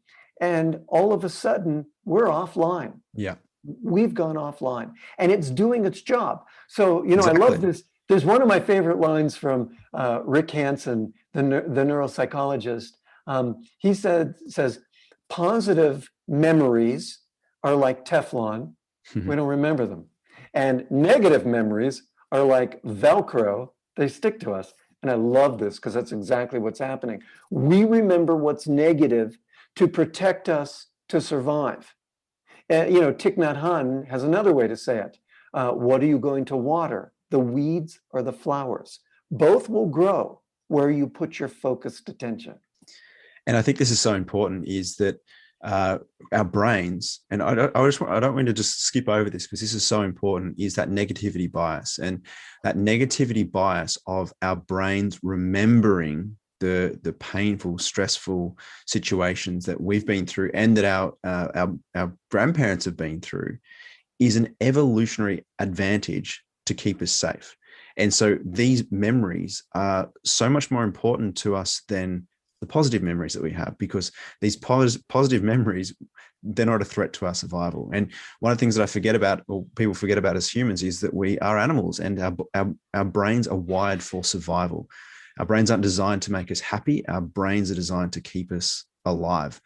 and all of a sudden we're offline. Yeah. We've gone offline, and it's doing its job. So, you know, exactly. I love this. There's one of my favorite lines from Rick Hansen, the neuropsychologist. He says, positive memories are like Teflon. We don't remember them. And negative memories are like Velcro. They stick to us. And I love this because that's exactly what's happening. We remember what's negative to protect us to survive. You know, Thich Nhat Hanh has another way to say it. What are you going to water? The weeds or the flowers? Both will grow where you put your focused attention. And I think this is so important is that our brains, and I don't want to just skip over this because this is so important, is that negativity bias. And that negativity bias of our brains remembering the painful, stressful situations that we've been through and that our grandparents have been through is an evolutionary advantage to keep us safe. And so these memories are so much more important to us than the positive memories that we have, because these positive memories, they're not a threat to our survival. And one of the things that I forget about, or people forget about as humans, is that we are animals and our brains are wired for survival. Our brains aren't designed to make us happy. Our brains are designed to keep us alive.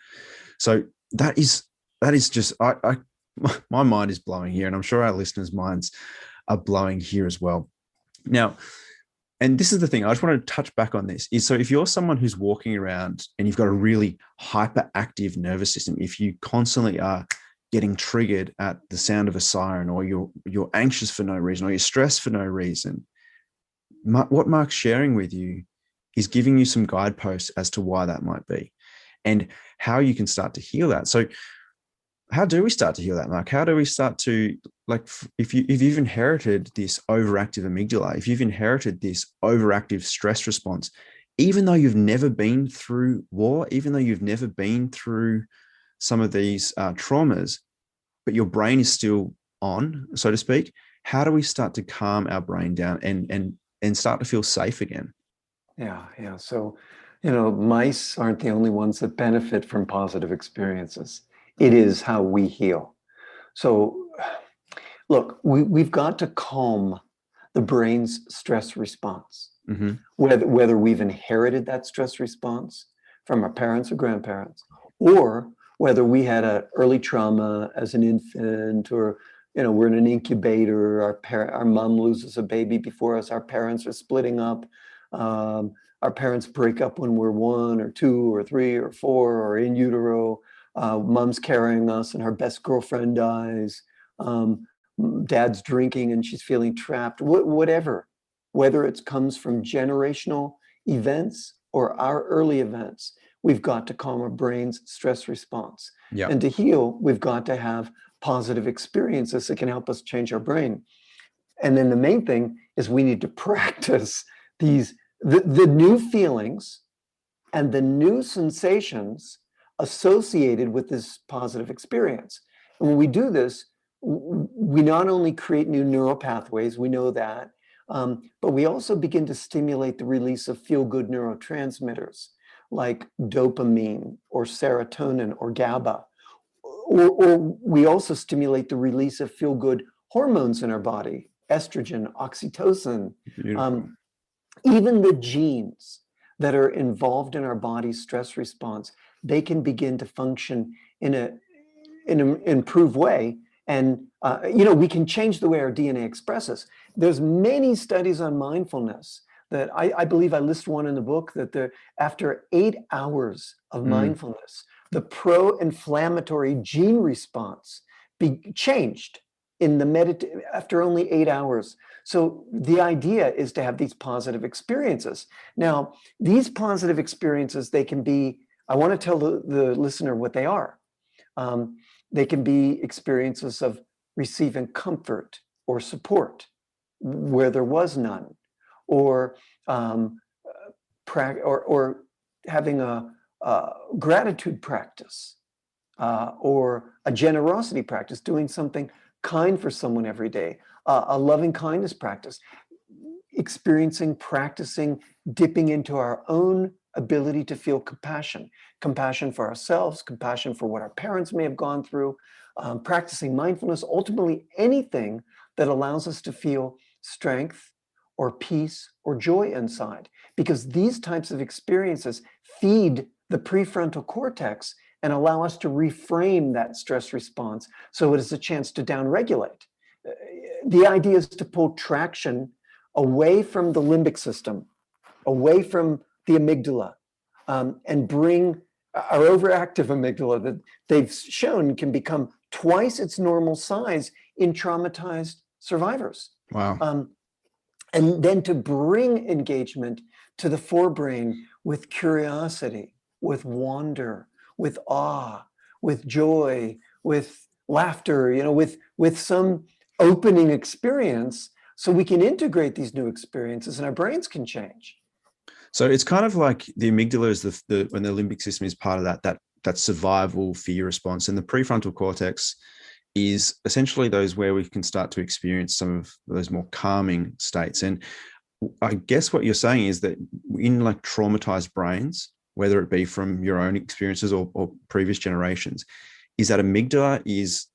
So that is just, my mind is blowing here, and I'm sure our listeners' minds are blowing here as well. Now, and this is the thing, I just want to touch back on this, is so if you're someone who's walking around and you've got a really hyperactive nervous system, if you constantly are getting triggered at the sound of a siren, or you're anxious for no reason, or you're stressed for no reason, what Mark's sharing with you is giving you some guideposts as to why that might be and how you can start to heal that. So how do we start to heal that, Mark? How do we start to, like, if you've inherited this overactive amygdala, if you've inherited this overactive stress response, even though you've never been through war, even though you've never been through some of these traumas, but your brain is still on, so to speak, how do we start to calm our brain down and start to feel safe again? Yeah. So, mice aren't the only ones that benefit from positive experiences. It is how we heal. So, look, we've got to calm the brain's stress response. Mm-hmm. Whether we've inherited that stress response from our parents or grandparents, or whether we had an early trauma as an infant, or we're in an incubator, our mom loses a baby before us, our parents are splitting up, our parents break up when we're 1 or 2 or 3 or 4, or in utero, mom's carrying us and her best girlfriend dies, dad's drinking and she's feeling trapped, whatever, whether it comes from generational events or our early events, we've got to calm our brain's stress response. Yeah. And to heal, we've got to have positive experiences that can help us change our brain. And then the main thing is we need to practice the new feelings and the new sensations associated with this positive experience. And when we do this, we not only create new neural pathways, we know that, but we also begin to stimulate the release of feel-good neurotransmitters like dopamine or serotonin or GABA. Or we also stimulate the release of feel-good hormones in our body, estrogen, oxytocin. Even the genes that are involved in our body's stress response, they can begin to function in an improved way. And, we can change the way our DNA expresses. There's many studies on mindfulness that I believe I list one in the book, that after 8 hours of mindfulness, the pro-inflammatory gene response changed after only 8 hours. So the idea is to have these positive experiences. Now, these positive experiences, they can be, I want to tell the listener what they are. They can be experiences of receiving comfort or support where there was none, or having a gratitude practice, or a generosity practice, doing something kind for someone every day, a loving kindness practice, practicing, dipping into our own ability to feel compassion for ourselves, compassion for what our parents may have gone through, practicing mindfulness, ultimately anything that allows us to feel strength or peace or joy inside, because these types of experiences feed the prefrontal cortex and allow us to reframe that stress response so it is a chance to downregulate. The idea is to pull traction away from the limbic system, away from the amygdala, and bring our overactive amygdala that they've shown can become twice its normal size in traumatized survivors. Wow. And then to bring engagement to the forebrain with curiosity, with wonder, with awe, with joy, with laughter, with some opening experience, so we can integrate these new experiences and our brains can change. So it's kind of like the amygdala is when the limbic system is part of that survival fear response, and the prefrontal cortex is essentially those where we can start to experience some of those more calming states. And I guess what you're saying is that in like traumatized brains, whether it be from your own experiences or previous generations, is that amygdala is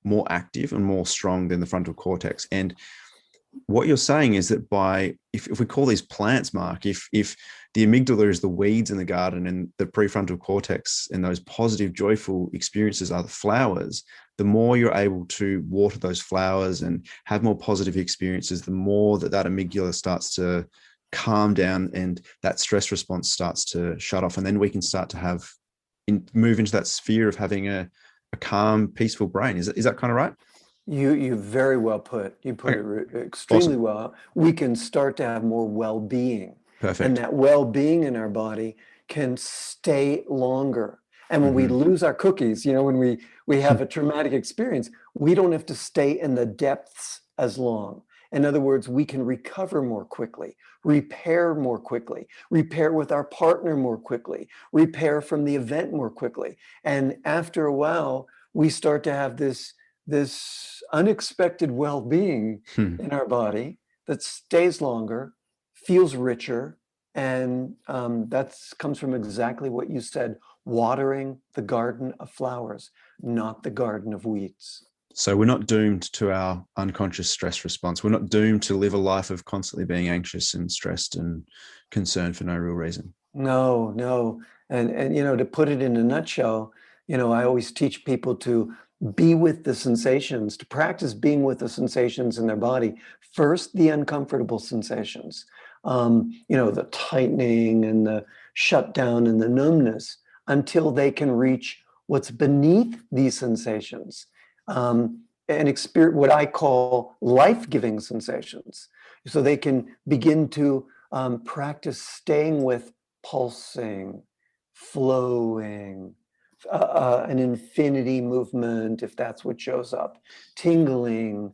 more active and more strong than the frontal cortex. And what you're saying is that if we call these plants, Mark, if the amygdala is the weeds in the garden and the prefrontal cortex and those positive, joyful experiences are the flowers, the more you're able to water those flowers and have more positive experiences, the more that amygdala starts to calm down and that stress response starts to shut off. And then we can start to move into that sphere of having a calm, peaceful brain. Is that kind of right? You very well put. You put it extremely well. We can start to have more well-being. Perfect. And that well-being in our body can stay longer. And when we lose our cookies, when we have a traumatic experience, we don't have to stay in the depths as long. In other words, we can recover more quickly, repair more quickly, repair with our partner more quickly, repair from the event more quickly. And after a while, we start to have this unexpected well-being in our body that stays longer, feels richer, and that comes from exactly what you said, watering the garden of flowers, not the garden of weeds. So we're not doomed to our unconscious stress response. We're not doomed to live a life of constantly being anxious and stressed and concerned for no real reason. No. And to put it in a nutshell, I always teach people to be with the sensations, to practice being with the sensations in their body. First, the uncomfortable sensations, the tightening and the shutdown and the numbness, until they can reach what's beneath these sensations. And experience what I call life-giving sensations. So they can begin to practice staying with pulsing, flowing, an infinity movement, if that's what shows up, tingling,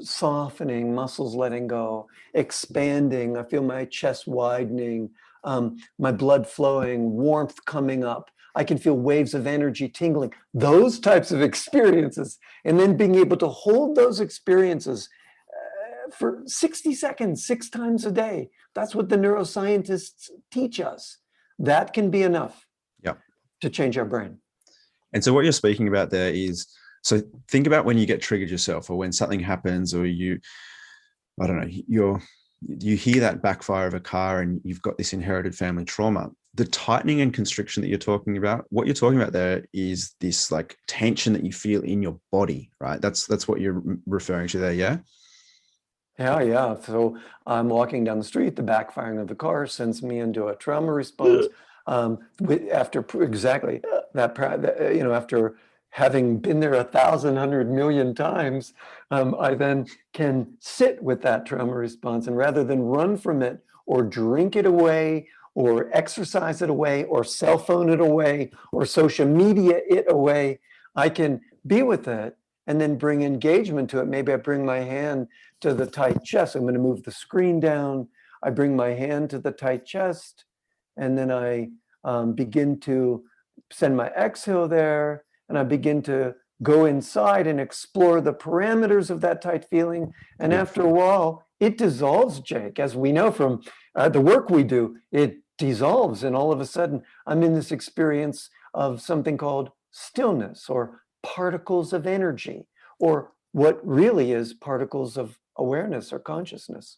softening, muscles letting go, expanding. I feel my chest widening, my blood flowing, warmth coming up. I can feel waves of energy tingling, those types of experiences. And then being able to hold those experiences for 60 seconds, 6 times a day. That's what the neuroscientists teach us. That can be enough to change our brain. And so what you're speaking about there is, so think about when you get triggered yourself, or when something happens, or you hear that backfire of a car and you've got this inherited family trauma. The tightening and constriction that you're talking about, what you're talking about there is this like tension that you feel in your body, right? That's what you're referring to there, yeah? Yeah. So I'm walking down the street, the backfiring of the car sends me into a trauma response. After having been there 1,000, 100,000,000 times, I then can sit with that trauma response, and rather than run from it or drink it away or exercise it away or cell phone it away or social media it away, I can be with it and then bring engagement to it. Maybe I bring my hand to the tight chest. I'm going to move the screen down. I bring my hand to the tight chest, and then I begin to send my exhale there, and I begin to go inside and explore the parameters of that tight feeling. And after a while, it dissolves, Jake. As we know from the work we do, it dissolves, and all of a sudden, I'm in this experience of something called stillness, or particles of energy, or what really is particles of awareness or consciousness.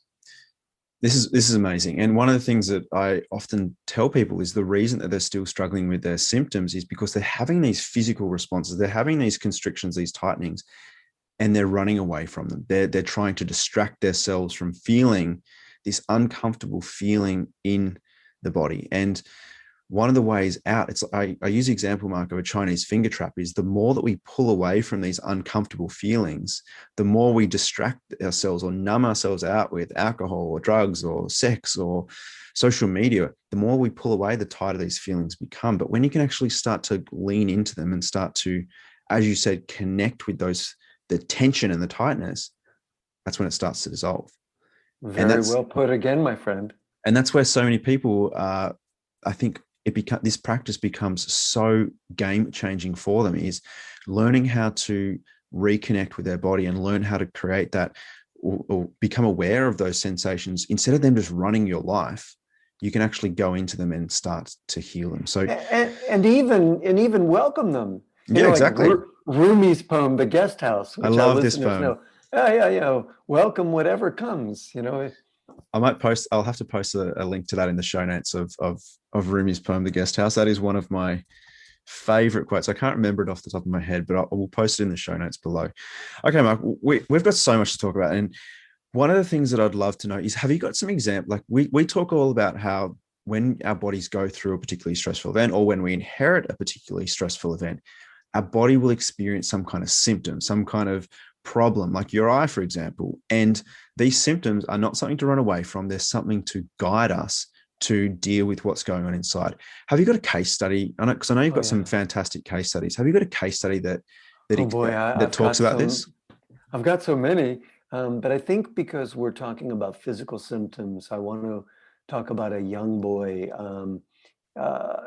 This is amazing. And one of the things that I often tell people is the reason that they're still struggling with their symptoms is because they're having these physical responses. They're having these constrictions, these tightenings, and they're running away from them. They're trying to distract themselves from feeling this uncomfortable feeling in the body. And one of the ways out, I use the example, Mark, of a Chinese finger trap, is the more that we pull away from these uncomfortable feelings, the more we distract ourselves or numb ourselves out with alcohol or drugs or sex or social media, the more we pull away, the tighter these feelings become. But when you can actually start to lean into them and start to, as you said, connect with the tension and the tightness, that's when it starts to dissolve. Very well put again, my friend. And that's where so many people I think this practice becomes so game-changing for them, is learning how to reconnect with their body and learn how to create that or become aware of those sensations. Instead of them just running your life, you can actually go into them and start to heal them. So and even welcome them. Exactly. Like Rumi's poem, "The Guest House." I love this poem. Welcome whatever comes. I'll have to post a link to that in the show notes of Rumi's poem, "The Guest House." That is one of my favorite quotes. I can't remember it off the top of my head, but I will post it in the show notes below. Okay, Mark, we've got so much to talk about. And one of the things that I'd love to know is, have you got some example? Like we talk all about how when our bodies go through a particularly stressful event, or when we inherit a particularly stressful event, our body will experience some kind of symptom, some kind of problem, like your eye, for example. And these symptoms are not something to run away from. They're something to guide us to deal with what's going on inside. Have you got a case study? Because I know you've got some fantastic case studies. Have you got a case study that Oh boy, that talks about this? I've got so many, but I think because we're talking about physical symptoms, I want to talk about a young boy. Uh,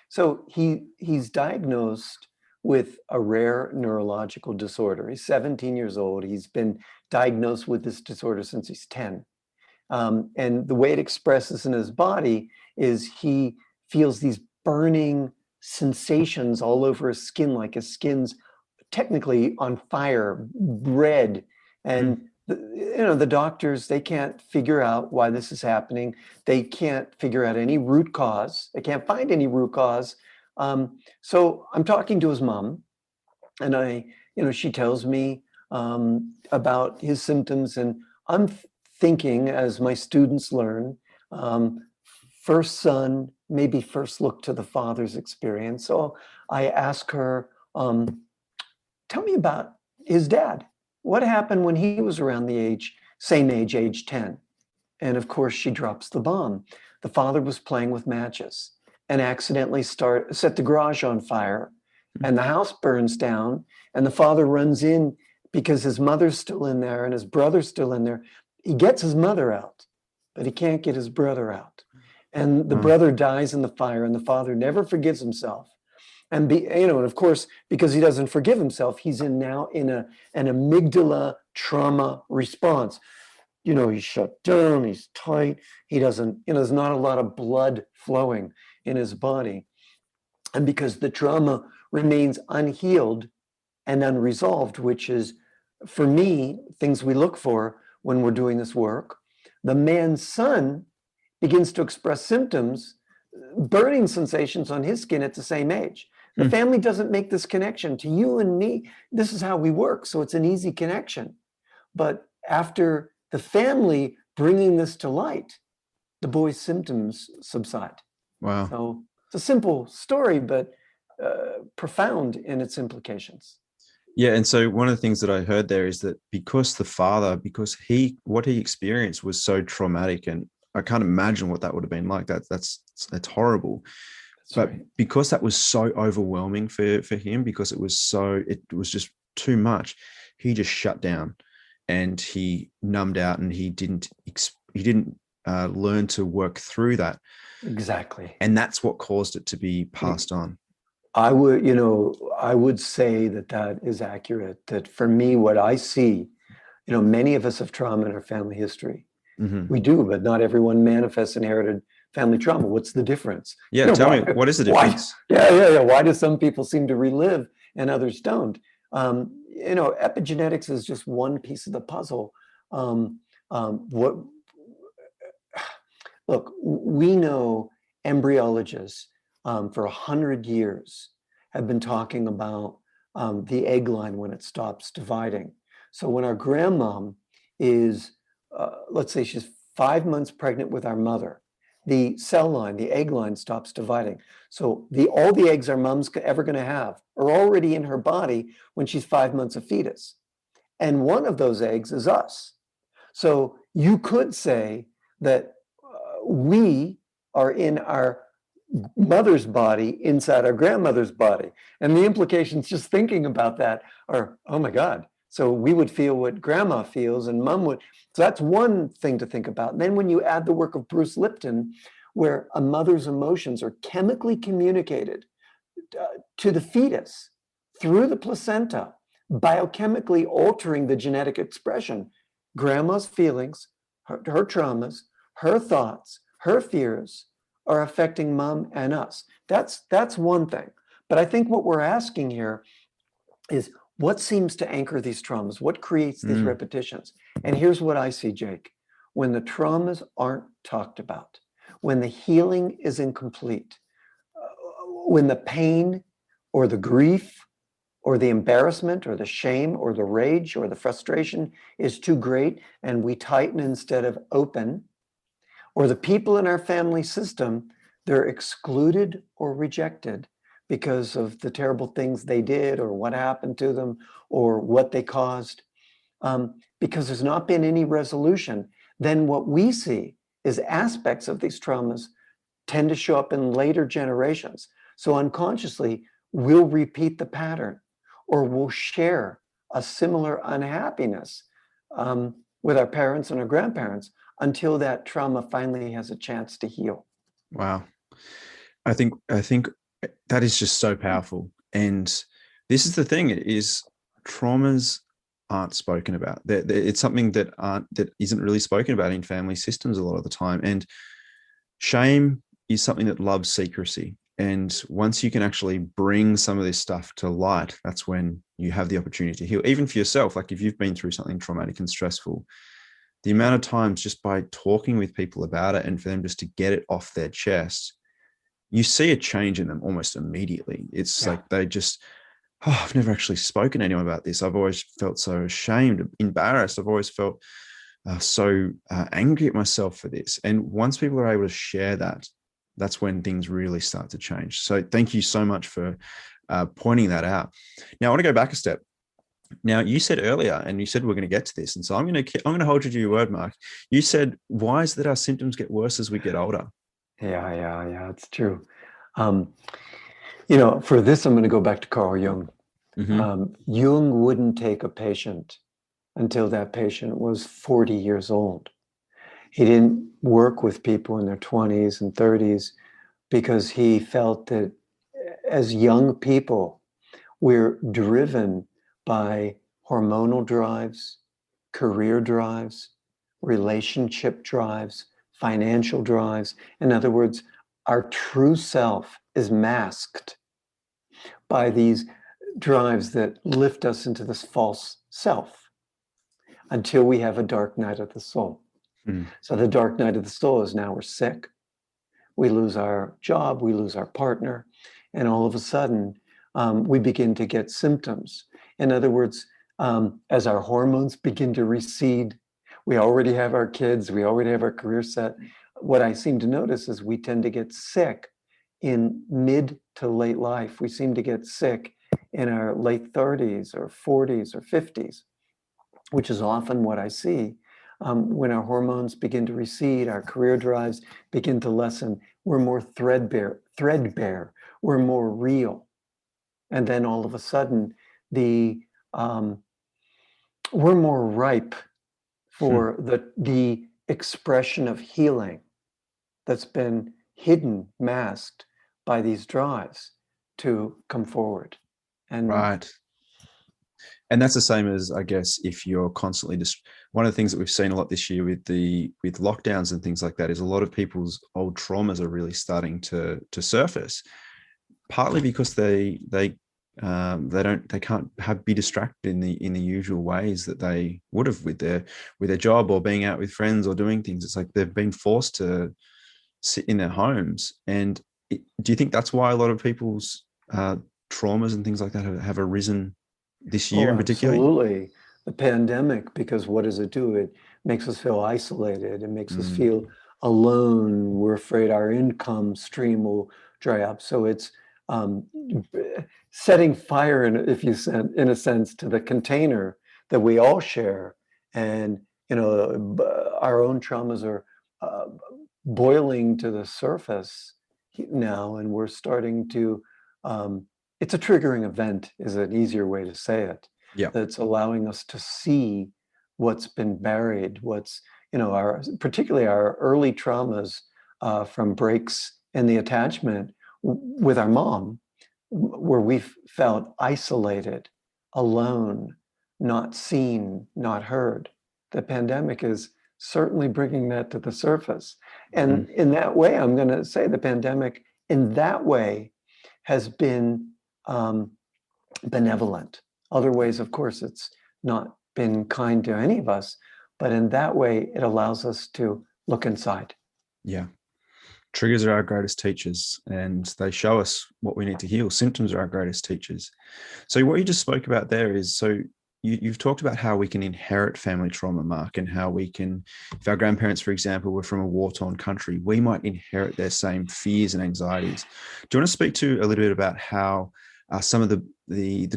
so he's diagnosed with a rare neurological disorder. He's 17 years old. He's been diagnosed with this disorder since he's 10. And the way it expresses in his body is he feels these burning sensations all over his skin, like his skin's technically on fire, red. And the doctors, they can't figure out why this is happening. They can't figure out any root cause. They can't find any root cause. So I'm talking to his mom, and she tells me about his symptoms, and I'm thinking, as my students learn, first son, maybe first look to the father's experience. So I ask her, tell me about his dad. What happened when he was around the same age, age 10? And of course, she drops the bomb. The father was playing with matches and accidentally set the garage on fire, and the house burns down, and the father runs in because his mother's still in there and his brother's still in there. He gets his mother out, but he can't get his brother out. And the brother dies in the fire, and the father never forgives himself. And and of course, because he doesn't forgive himself, he's now in an amygdala trauma response. He's shut down, he's tight, he doesn't, there's not a lot of blood flowing in his body. And because the trauma remains unhealed and unresolved, which is, for me, things we look for when we're doing this work, the man's son begins to express symptoms, burning sensations on his skin at the same age. The family doesn't make this connection. To you and me, this is how we work, so it's an easy connection. But after the family bringing this to light, the boy's symptoms subside. Wow. So it's a simple story, but profound in its implications. Yeah, and so one of the things that I heard there is that because what he experienced was so traumatic, and I can't imagine what that would have been like. That's horrible. But because that was so overwhelming for him, because it was just too much, he just shut down and he numbed out, and he didn't learn to work through that. Exactly. And that's what caused it to be passed on. I would say that is accurate. That for me, what I see, many of us have trauma in our family history. Mm-hmm. We do, but not everyone manifests inherited family trauma. What's the difference? Yeah, tell me, what is the difference? Why do some people seem to relive and others don't? Epigenetics is just one piece of the puzzle. Look, we know embryologists for 100 years have been talking about the egg line when it stops dividing. So when our grandmom is, let's say she's 5 months pregnant with our mother, the cell line, the egg line stops dividing. So all the eggs our mom's ever going to have are already in her body when she's 5 months a fetus. And one of those eggs is us. So you could say that we are in our mother's body inside our grandmother's body. And the implications just thinking about that are, oh my God. So we would feel what grandma feels and mom would. So that's one thing to think about. And then when you add the work of Bruce Lipton, where a mother's emotions are chemically communicated to the fetus through the placenta, biochemically altering the genetic expression, grandma's feelings, her traumas, her thoughts, her fears are affecting mom and us. That's one thing. But I think what we're asking here is, what seems to anchor these traumas? What creates these repetitions? And here's what I see, Jake. When the traumas aren't talked about, when the healing is incomplete, when the pain or the grief or the embarrassment or the shame or the rage or the frustration is too great and we tighten instead of open, or the people in our family system, they're excluded or rejected because of the terrible things they did or what happened to them or what they caused, because there's not been any resolution, then what we see is aspects of these traumas tend to show up in later generations. So unconsciously, we'll repeat the pattern or we'll share a similar unhappiness with our parents and our grandparents until that trauma finally has a chance to heal. Wow. I think that is just so powerful. And this is the thing, is traumas aren't spoken about. It's something that isn't really spoken about in family systems a lot of the time. And shame is something that loves secrecy. And once you can actually bring some of this stuff to light, that's when you have the opportunity to heal, even for yourself. Like if you've been through something traumatic and stressful, the amount of times just by talking with people about it and for them just to get it off their chest, you see a change in them almost immediately. It's like they just, I've never actually spoken to anyone about this. I've always felt so ashamed, embarrassed. I've always felt so angry at myself for this. And once people are able to share that, that's when things really start to change. So thank you so much for pointing that out. Now I want to go back a step. Now you said earlier, and you said we're going to get to this, and so I'm going to hold you to your word, Mark. You said, why is that our symptoms get worse as we get older? Yeah, it's true. For this, I'm going to go back to Carl Jung. Jung wouldn't take a patient until that patient was 40 years old. He didn't work with people in their 20s and 30s because he felt that as young people, we're driven by hormonal drives, career drives, relationship drives, financial drives. In other words, our true self is masked by these drives that lift us into this false self until we have a dark night of the soul. So the dark night of the soul is now we're sick, we lose our job, we lose our partner, and all of a sudden we begin to get symptoms. In other words, as our hormones begin to recede, we already have our kids, we already have our career set. What I seem to notice is we tend to get sick in mid to late life. We seem to get sick in our late 30s or 40s or 50s, which is often what I see. When our hormones begin to recede, our career drives begin to lessen, we're more threadbare, we're more real. And then all of a sudden, we're more ripe for the expression of healing that's been hidden, masked by these drives to come forward. And right. And that's the same as, I guess, if you're constantly one of the things that we've seen a lot this year with lockdowns and things like that is a lot of people's old traumas are really starting to surface, partly because they can't be distracted in the usual ways that they would have with their job or being out with friends or doing things. It's like they've been forced to sit in their homes. And do you think that's why a lot of people's traumas and things like that have arisen this year in particular? Absolutely. The pandemic, because what does it do? It makes us feel isolated. It makes us feel alone. We're afraid our income stream will dry up. So it's setting fire, in a sense, to the container that we all share. And, our own traumas are boiling to the surface now, and we're starting to it's a triggering event is an easier way to say it. Yeah. That's allowing us to see what's been buried, particularly our early traumas from breaks in the attachment with our mom, where we felt isolated, alone, not seen, not heard. The pandemic is certainly bringing that to the surface. And in that way, I'm going to say the pandemic in that way has been benevolent. Other ways, of course, it's not been kind to any of us, but in that way, it allows us to look inside. Yeah. Triggers are our greatest teachers, and they show us what we need to heal. Symptoms are our greatest teachers. So what you just spoke about there is, so you've talked about how we can inherit family trauma, Mark, and how we can, if our grandparents, for example, were from a war-torn country, we might inherit their same fears and anxieties. Do you want to speak to a little bit about how some of the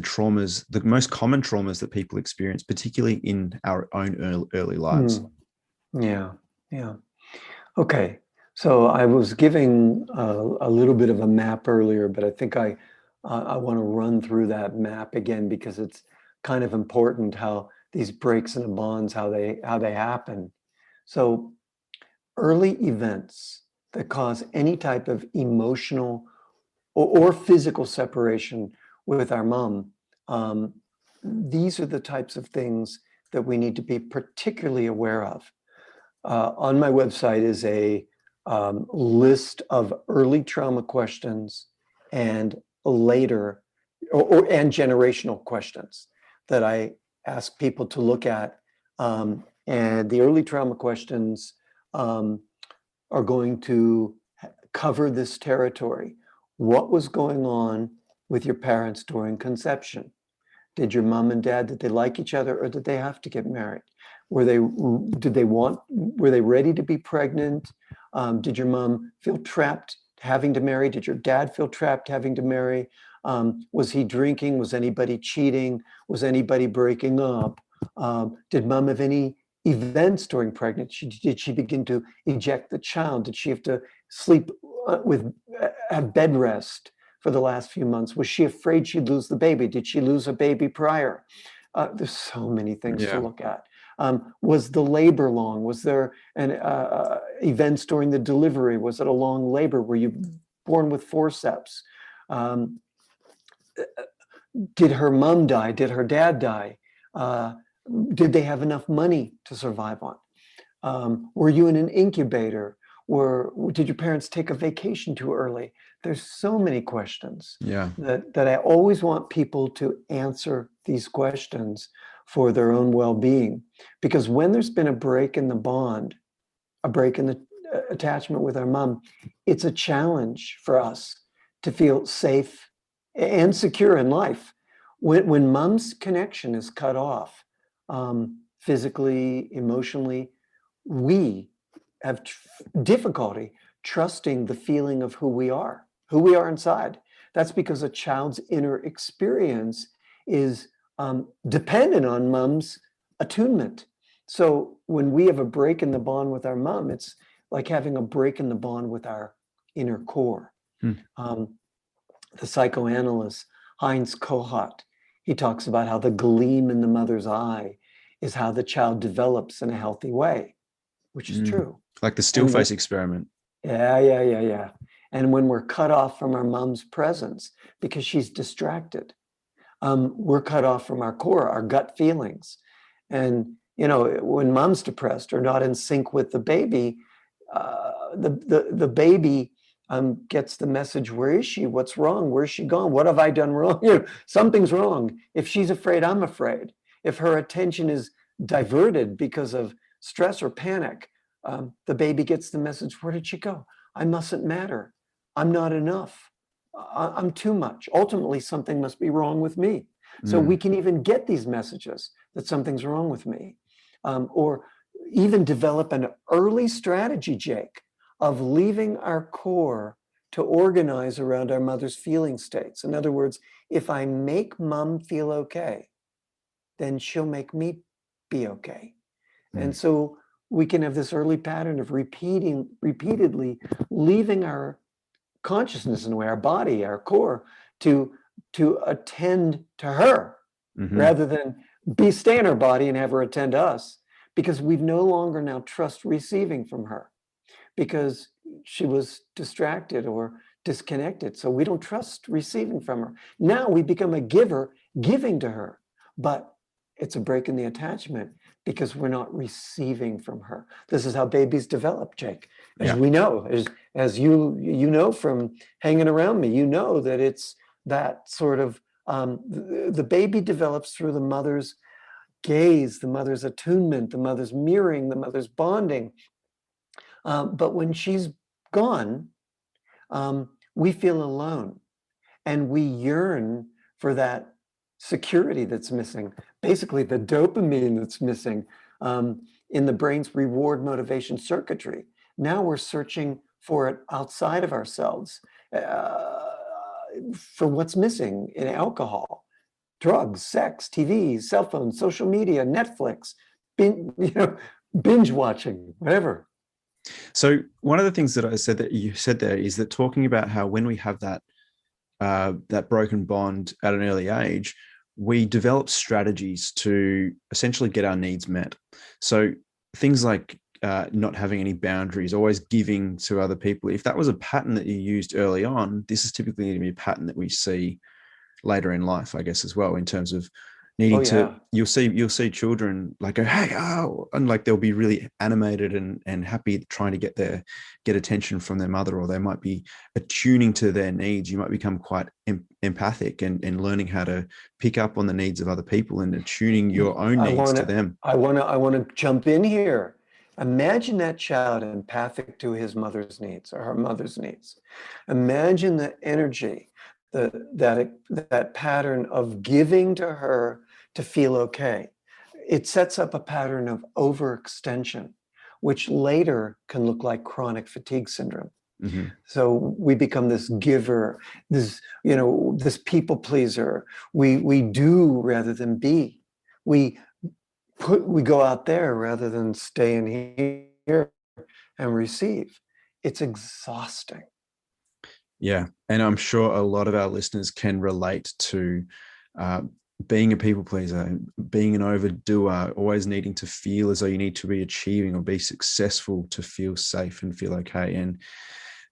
traumas, the most common traumas that people experience, particularly in our own early lives? Yeah, yeah. Okay. So I was giving a little bit of a map earlier, but I think I want to run through that map again because it's kind of important how these breaks in the bonds, how they happen. So early events that cause any type of emotional or physical separation with our mom, these are the types of things that we need to be particularly aware of. On my website is a list of early trauma questions and later and generational questions that I ask people to look at. And the early trauma questions are going to cover this territory. What was going on with your parents during conception? Did your mom and dad, did they like each other or did they have to get married? Were they ready to be pregnant? Did your mom feel trapped having to marry? Did your dad feel trapped having to marry? Was he drinking? Was anybody cheating? Was anybody breaking up? Did mom have any events during pregnancy? Did she begin to eject the child? Did she have to sleep have bed rest for the last few months? Was she afraid she'd lose the baby? Did she lose a baby prior? There's so many things to look at. Was the labor long? Was there an events during the delivery? Was it a long labor? Were you born with forceps? Did her mom die? Did her dad die? Did they have enough money to survive on? Were you in an incubator? Did your parents take a vacation too early? There's so many questions that I always want people to answer these questions for their own well-being. Because when there's been a break in the bond, a break in the attachment with our mom, it's a challenge for us to feel safe and secure in life. When mom's connection is cut off, physically, emotionally, we have difficulty trusting the feeling of who we are inside. That's because a child's inner experience is dependent on mom's attunement. So when we have a break in the bond with our mom, it's like having a break in the bond with our inner core. The psychoanalyst Heinz Kohut, he talks about how the gleam in the mother's eye is how the child develops in a healthy way, which is true. Like the still face experiment. Yeah. And when we're cut off from our mom's presence because she's distracted, we're cut off from our core, our gut feelings. And, when mom's depressed or not in sync with the baby, the baby gets the message, where is she? What's wrong? Where's she gone? What have I done wrong? Something's wrong. If she's afraid, I'm afraid. If her attention is diverted because of stress or panic, the baby gets the message, where did she go? I mustn't matter. I'm not enough. I'm too much. Ultimately, something must be wrong with me. So we can even get these messages that something's wrong with me. Or even develop an early strategy, Jake, of leaving our core to organize around our mother's feeling states. In other words, if I make mom feel okay, then she'll make me be okay. And so we can have this early pattern of repeatedly leaving our consciousness in a way, our body, our core, to attend to her rather than stay in her body and have her attend to us, because we've no longer now trust receiving from her because she was distracted or disconnected. So we don't trust receiving from her. Now we become a giver, giving to her, but it's a break in the attachment because we're not receiving from her. This is how babies develop, Jake. As we know, as you know from hanging around me, that it's that sort of, the baby develops through the mother's gaze, the mother's attunement, the mother's mirroring, the mother's bonding. But when she's gone, we feel alone, and we yearn for that security that's missing, basically the dopamine that's missing in the brain's reward motivation circuitry. Now we're searching for it outside of ourselves, for what's missing in alcohol, drugs, sex, TV, cell phones, social media, Netflix, binge watching, whatever. So one of the things that I said that you said there is that talking about how when we have that broken bond at an early age, we develop strategies to essentially get our needs met. So things like not having any boundaries, always giving to other people. If that was a pattern that you used early on, this is typically going to be a pattern that we see later in life, I guess, as well, in terms of needing you'll see children like go, hey, oh, and like they'll be really animated and happy trying to get attention from their mother, or they might be attuning to their needs. You might become quite empathic and learning how to pick up on the needs of other people and attuning your own needs to them. I want to jump in here. Imagine that child empathic to his mother's needs or her mother's needs. Imagine the energy, that pattern of giving to her to feel okay. It sets up a pattern of overextension, which later can look like chronic fatigue syndrome. Mm-hmm. So we become this giver, this people pleaser. We do rather than be. We go out there rather than stay in here and receive. It's exhausting. Yeah. And I'm sure a lot of our listeners can relate to being a people pleaser, being an overdoer, always needing to feel as though you need to be achieving or be successful to feel safe and feel okay. And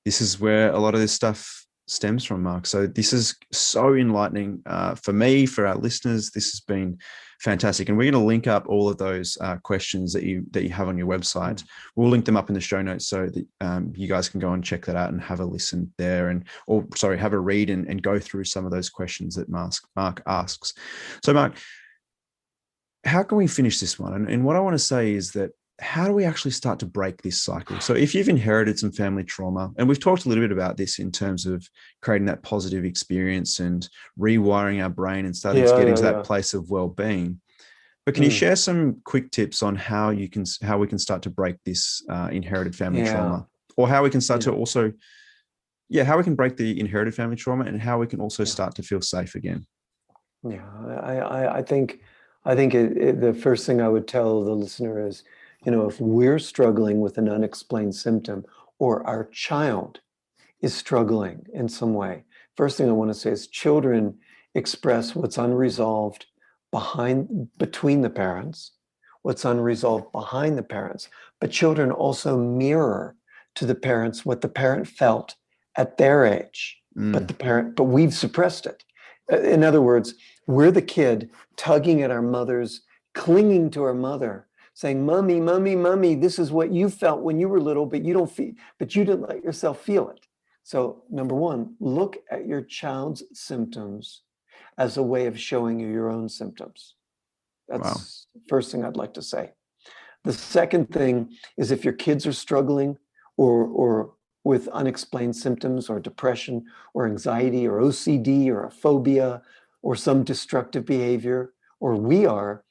this is where a lot of this stuff stems from, Mark. So this is so enlightening for me, for our listeners. This has been fantastic. And we're going to link up all of those questions that you have on your website. We'll link them up in the show notes so that you guys can go and check that out and have a listen there have a read and go through some of those questions that Mark asks. So Mark, how can we finish this one? And what I want to say is that how do we actually start to break this cycle? So if you've inherited some family trauma, and we've talked a little bit about this in terms of creating that positive experience and rewiring our brain and starting to get into that place of well-being. But can you share some quick tips on how we can start to break this inherited family trauma, or how we can start to also, how we can break the inherited family trauma and how we can also start to feel safe again? Yeah, I think the first thing I would tell the listener is, if we're struggling with an unexplained symptom or our child is struggling in some way, first thing I want to say is children express what's unresolved between the parents, what's unresolved behind the parents, but children also mirror to the parents what the parent felt at their age, but we've suppressed it. In other words, we're the kid tugging at our mother's, clinging to our mother, saying, "Mommy, mommy, mommy, this is what you felt when you were little, but you didn't let yourself feel it." So number one, look at your child's symptoms as a way of showing you your own symptoms. That's the first thing I'd like to say. The second thing is, if your kids are struggling or with unexplained symptoms or depression or anxiety or OCD or a phobia or some destructive behavior, or we are,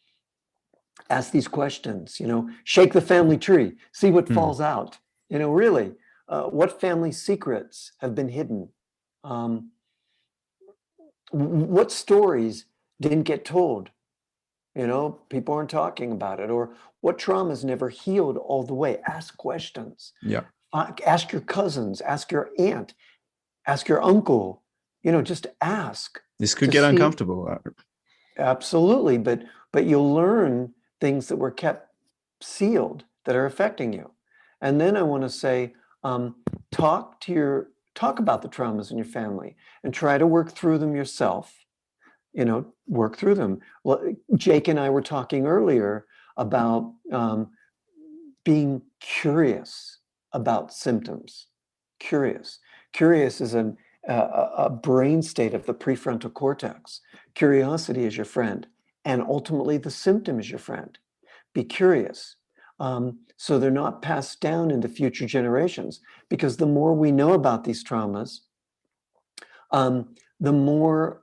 ask these questions, shake the family tree, see what falls out, really, what family secrets have been hidden? What stories didn't get told? People aren't talking about it, or what traumas never healed all the way? Ask questions. Yeah. Ask your cousins, ask your aunt, ask your uncle, just ask. This could get uncomfortable. Absolutely. But you'll learn things that were kept sealed that are affecting you. And then I want to say, talk about the traumas in your family and try to work through them yourself. Work through them. Well, Jake and I were talking earlier about being curious about symptoms. Curious is a brain state of the prefrontal cortex. Curiosity is your friend, and ultimately the symptom is your friend. Be curious. so they're not passed down into future generations. Because the more we know about these traumas, the more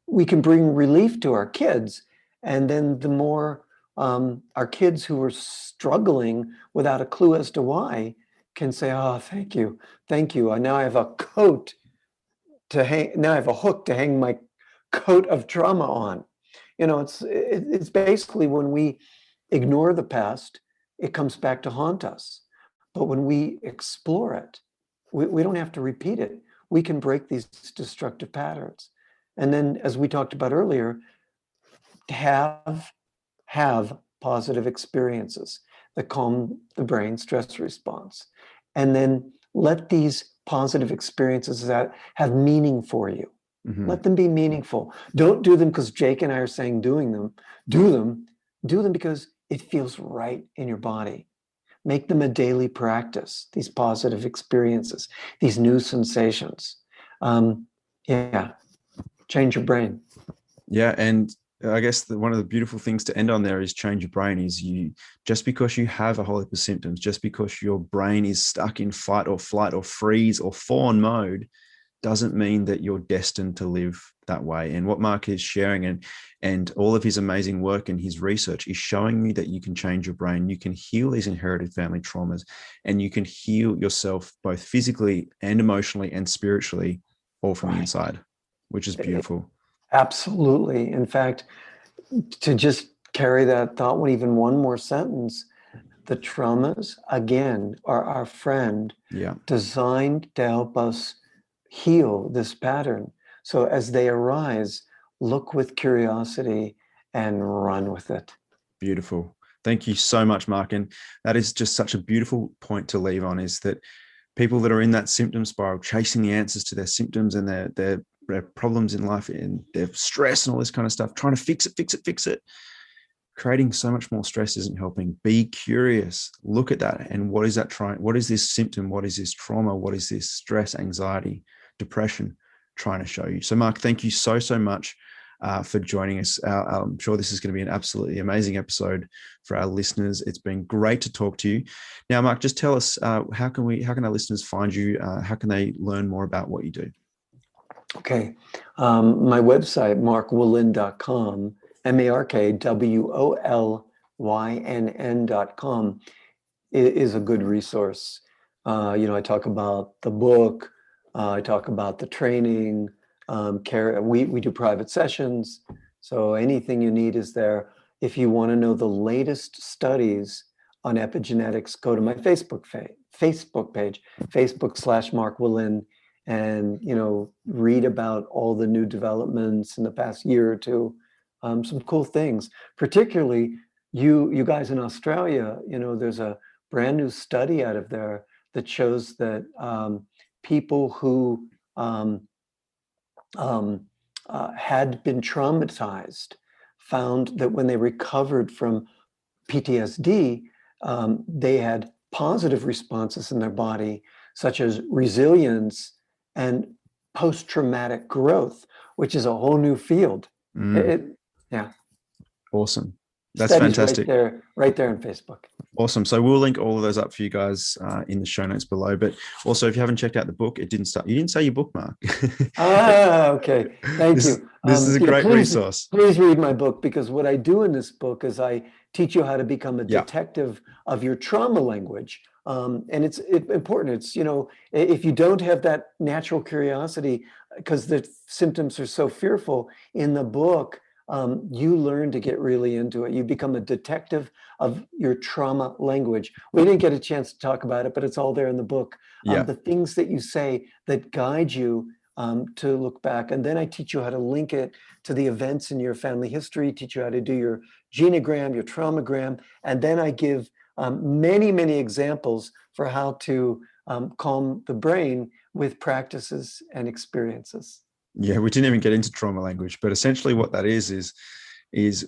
we can bring relief to our kids. And then the more our kids who are struggling without a clue as to why can say, oh, thank you. Thank you. Now I have a coat to hang. Now I have a hook to hang my coat of trauma on. It's basically when we ignore the past, it comes back to haunt us. But when we explore it, we don't have to repeat it. We can break these destructive patterns. And then, as we talked about earlier, have positive experiences that calm the brain stress response. And then let these positive experiences that have meaning for you. Let them be meaningful. Don't do them because Jake and I are saying doing them. Do them because it feels right in your body. Make them a daily practice, these positive experiences, these new sensations. Change your brain. Yeah, and I guess one of the beautiful things to end on there is change your brain. Is just because you have a whole heap of symptoms, just because your brain is stuck in fight or flight or freeze or fawn mode, doesn't mean that you're destined to live that way. And what Mark is sharing and all of his amazing work and his research is showing you that you can change your brain. You can heal these inherited family traumas, and you can heal yourself both physically and emotionally and spiritually, all from the inside, which is beautiful. Absolutely. In fact, to just carry that thought even one more sentence, the traumas, again, are our friend, designed to help us heal this pattern. So as they arise, look with curiosity and run with it. Beautiful. Thank you so much, Mark. And that is just such a beautiful point to leave on, is that people that are in that symptom spiral, chasing the answers to their symptoms and their problems in life and their stress and all this kind of stuff, trying to fix it, creating so much more stress isn't helping. Be curious, look at that. And what is this symptom? What is this trauma? What is this stress, anxiety, depression trying to show you? So Mark, thank you so much for joining us. I'm sure this is going to be an absolutely amazing episode for our listeners. It's been great to talk to you. Now, Mark, just tell us, how can our listeners find you? How can they learn more about what you do? Okay. My website, markwolynn.com, markwolynn.com, is a good resource. I talk about the book, I talk about the training, we do private sessions. So anything you need is there. If you want to know the latest studies on epigenetics, go to my Facebook page, Facebook.com/Mark Wolynn, and read about all the new developments in the past year or two. Some cool things, particularly you guys in Australia. There's a brand new study out of there that shows that people who had been traumatized found that when they recovered from PTSD, they had positive responses in their body, such as resilience and post-traumatic growth, which is a whole new field. Awesome. That's Studies fantastic. Right there on Facebook. Awesome. So we'll link all of those up for you guys in the show notes below. But also, if you haven't checked out the book, you didn't say your book, Mark. Okay. Thank you. This is a great resource. Please read my book, because what I do in this book is I teach you how to become a detective of your trauma language. And it's important. It's, if you don't have that natural curiosity, because the symptoms are so fearful, in the book, you learn to get really into it. You become a detective of your trauma language. We didn't get a chance to talk about it, but it's all there in the book. The things that you say that guide you to look back. And then I teach you how to link it to the events in your family history, teach you how to do your genogram, your traumagram. And then I give many, many examples for how to calm the brain with practices and experiences. Yeah, we didn't even get into trauma language, but essentially what that is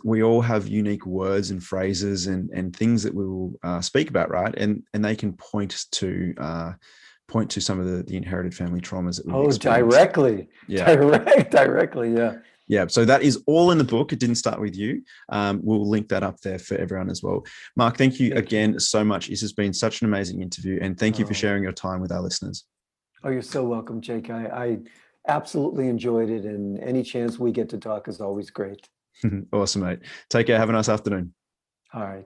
we all have unique words and phrases and things that we will speak about, right? And they can point to some of the inherited family traumas that we've experienced. Directly. Yeah. Directly, yeah. Yeah, so that is all in the book. It didn't start with you. We'll link that up there for everyone as well. Mark, thank you again so much. This has been such an amazing interview, and thank you for sharing your time with our listeners. Oh, you're so welcome, Jake. I absolutely enjoyed it, and any chance we get to talk is always great. Awesome, mate. Take care. Have a nice afternoon. All right.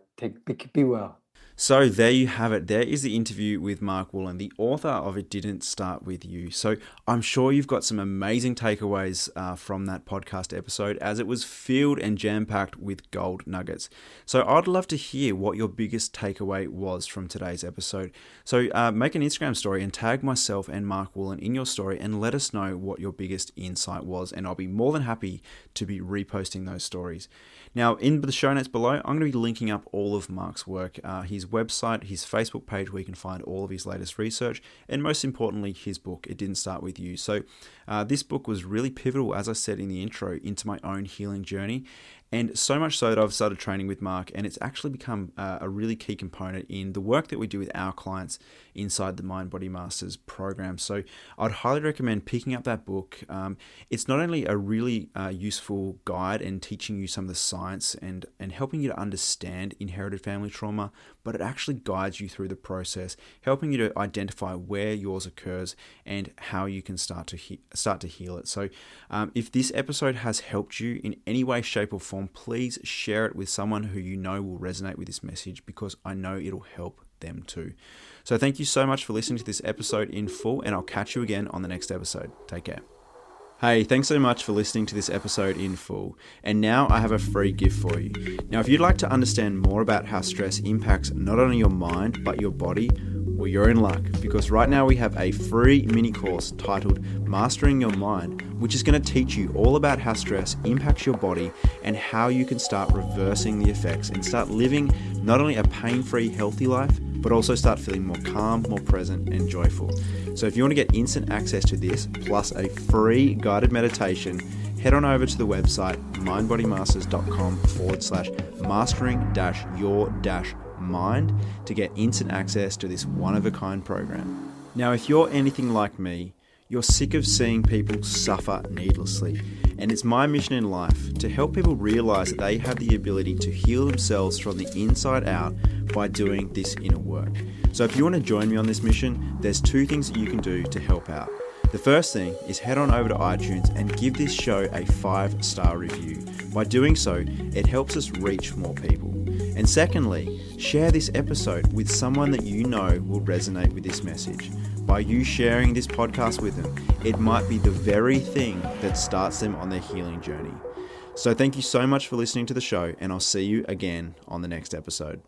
Be well. So there you have it. There is the interview with Mark Wolynn, the author of It Didn't Start With You. So I'm sure you've got some amazing takeaways from that podcast episode, as it was filled and jam-packed with gold nuggets. So I'd love to hear what your biggest takeaway was from today's episode. So make an Instagram story and tag myself and Mark Wolynn in your story and let us know what your biggest insight was, and I'll be more than happy to be reposting those stories. Now, in the show notes below, I'm going to be linking up all of Mark's work, his website, his Facebook page where you can find all of his latest research, and most importantly, his book, It Didn't Start With You. So this book was really pivotal, as I said in the intro, into my own healing journey. And so much so that I've started training with Mark, and it's actually become a really key component in the work that we do with our clients inside the Mind Body Masters program. So I'd highly recommend picking up that book. It's not only a really useful guide and teaching you some of the science and helping you to understand inherited family trauma, but it actually guides you through the process, helping you to identify where yours occurs and how you can start to heal it. So if this episode has helped you in any way, shape or form, please share it with someone who you know will resonate with this message, because I know it'll help them too. So thank you so much for listening to this episode in full, and I'll catch you again on the next episode. Take care. Hey, thanks so much for listening to this episode in full. And now I have a free gift for you. Now, if you'd like to understand more about how stress impacts not only your mind, but your body, well, you're in luck, because right now we have a free mini course titled Mastering Your Mind, which is going to teach you all about how stress impacts your body and how you can start reversing the effects and start living not only a pain-free, healthy life, but also start feeling more calm, more present, and joyful. So if you want to get instant access to this, plus a free guided meditation, head on over to the website mindbodymasters.com/mastering-your-mind to get instant access to this one-of-a-kind program. Now, if you're anything like me, you're sick of seeing people suffer needlessly. And it's my mission in life to help people realize that they have the ability to heal themselves from the inside out by doing this inner work. So if you want to join me on this mission, there's two things that you can do to help out. The first thing is head on over to iTunes and give this show a 5-star review. By doing so, it helps us reach more people. And secondly, share this episode with someone that you know will resonate with this message. By you sharing this podcast with them, it might be the very thing that starts them on their healing journey. So thank you so much for listening to the show, and I'll see you again on the next episode.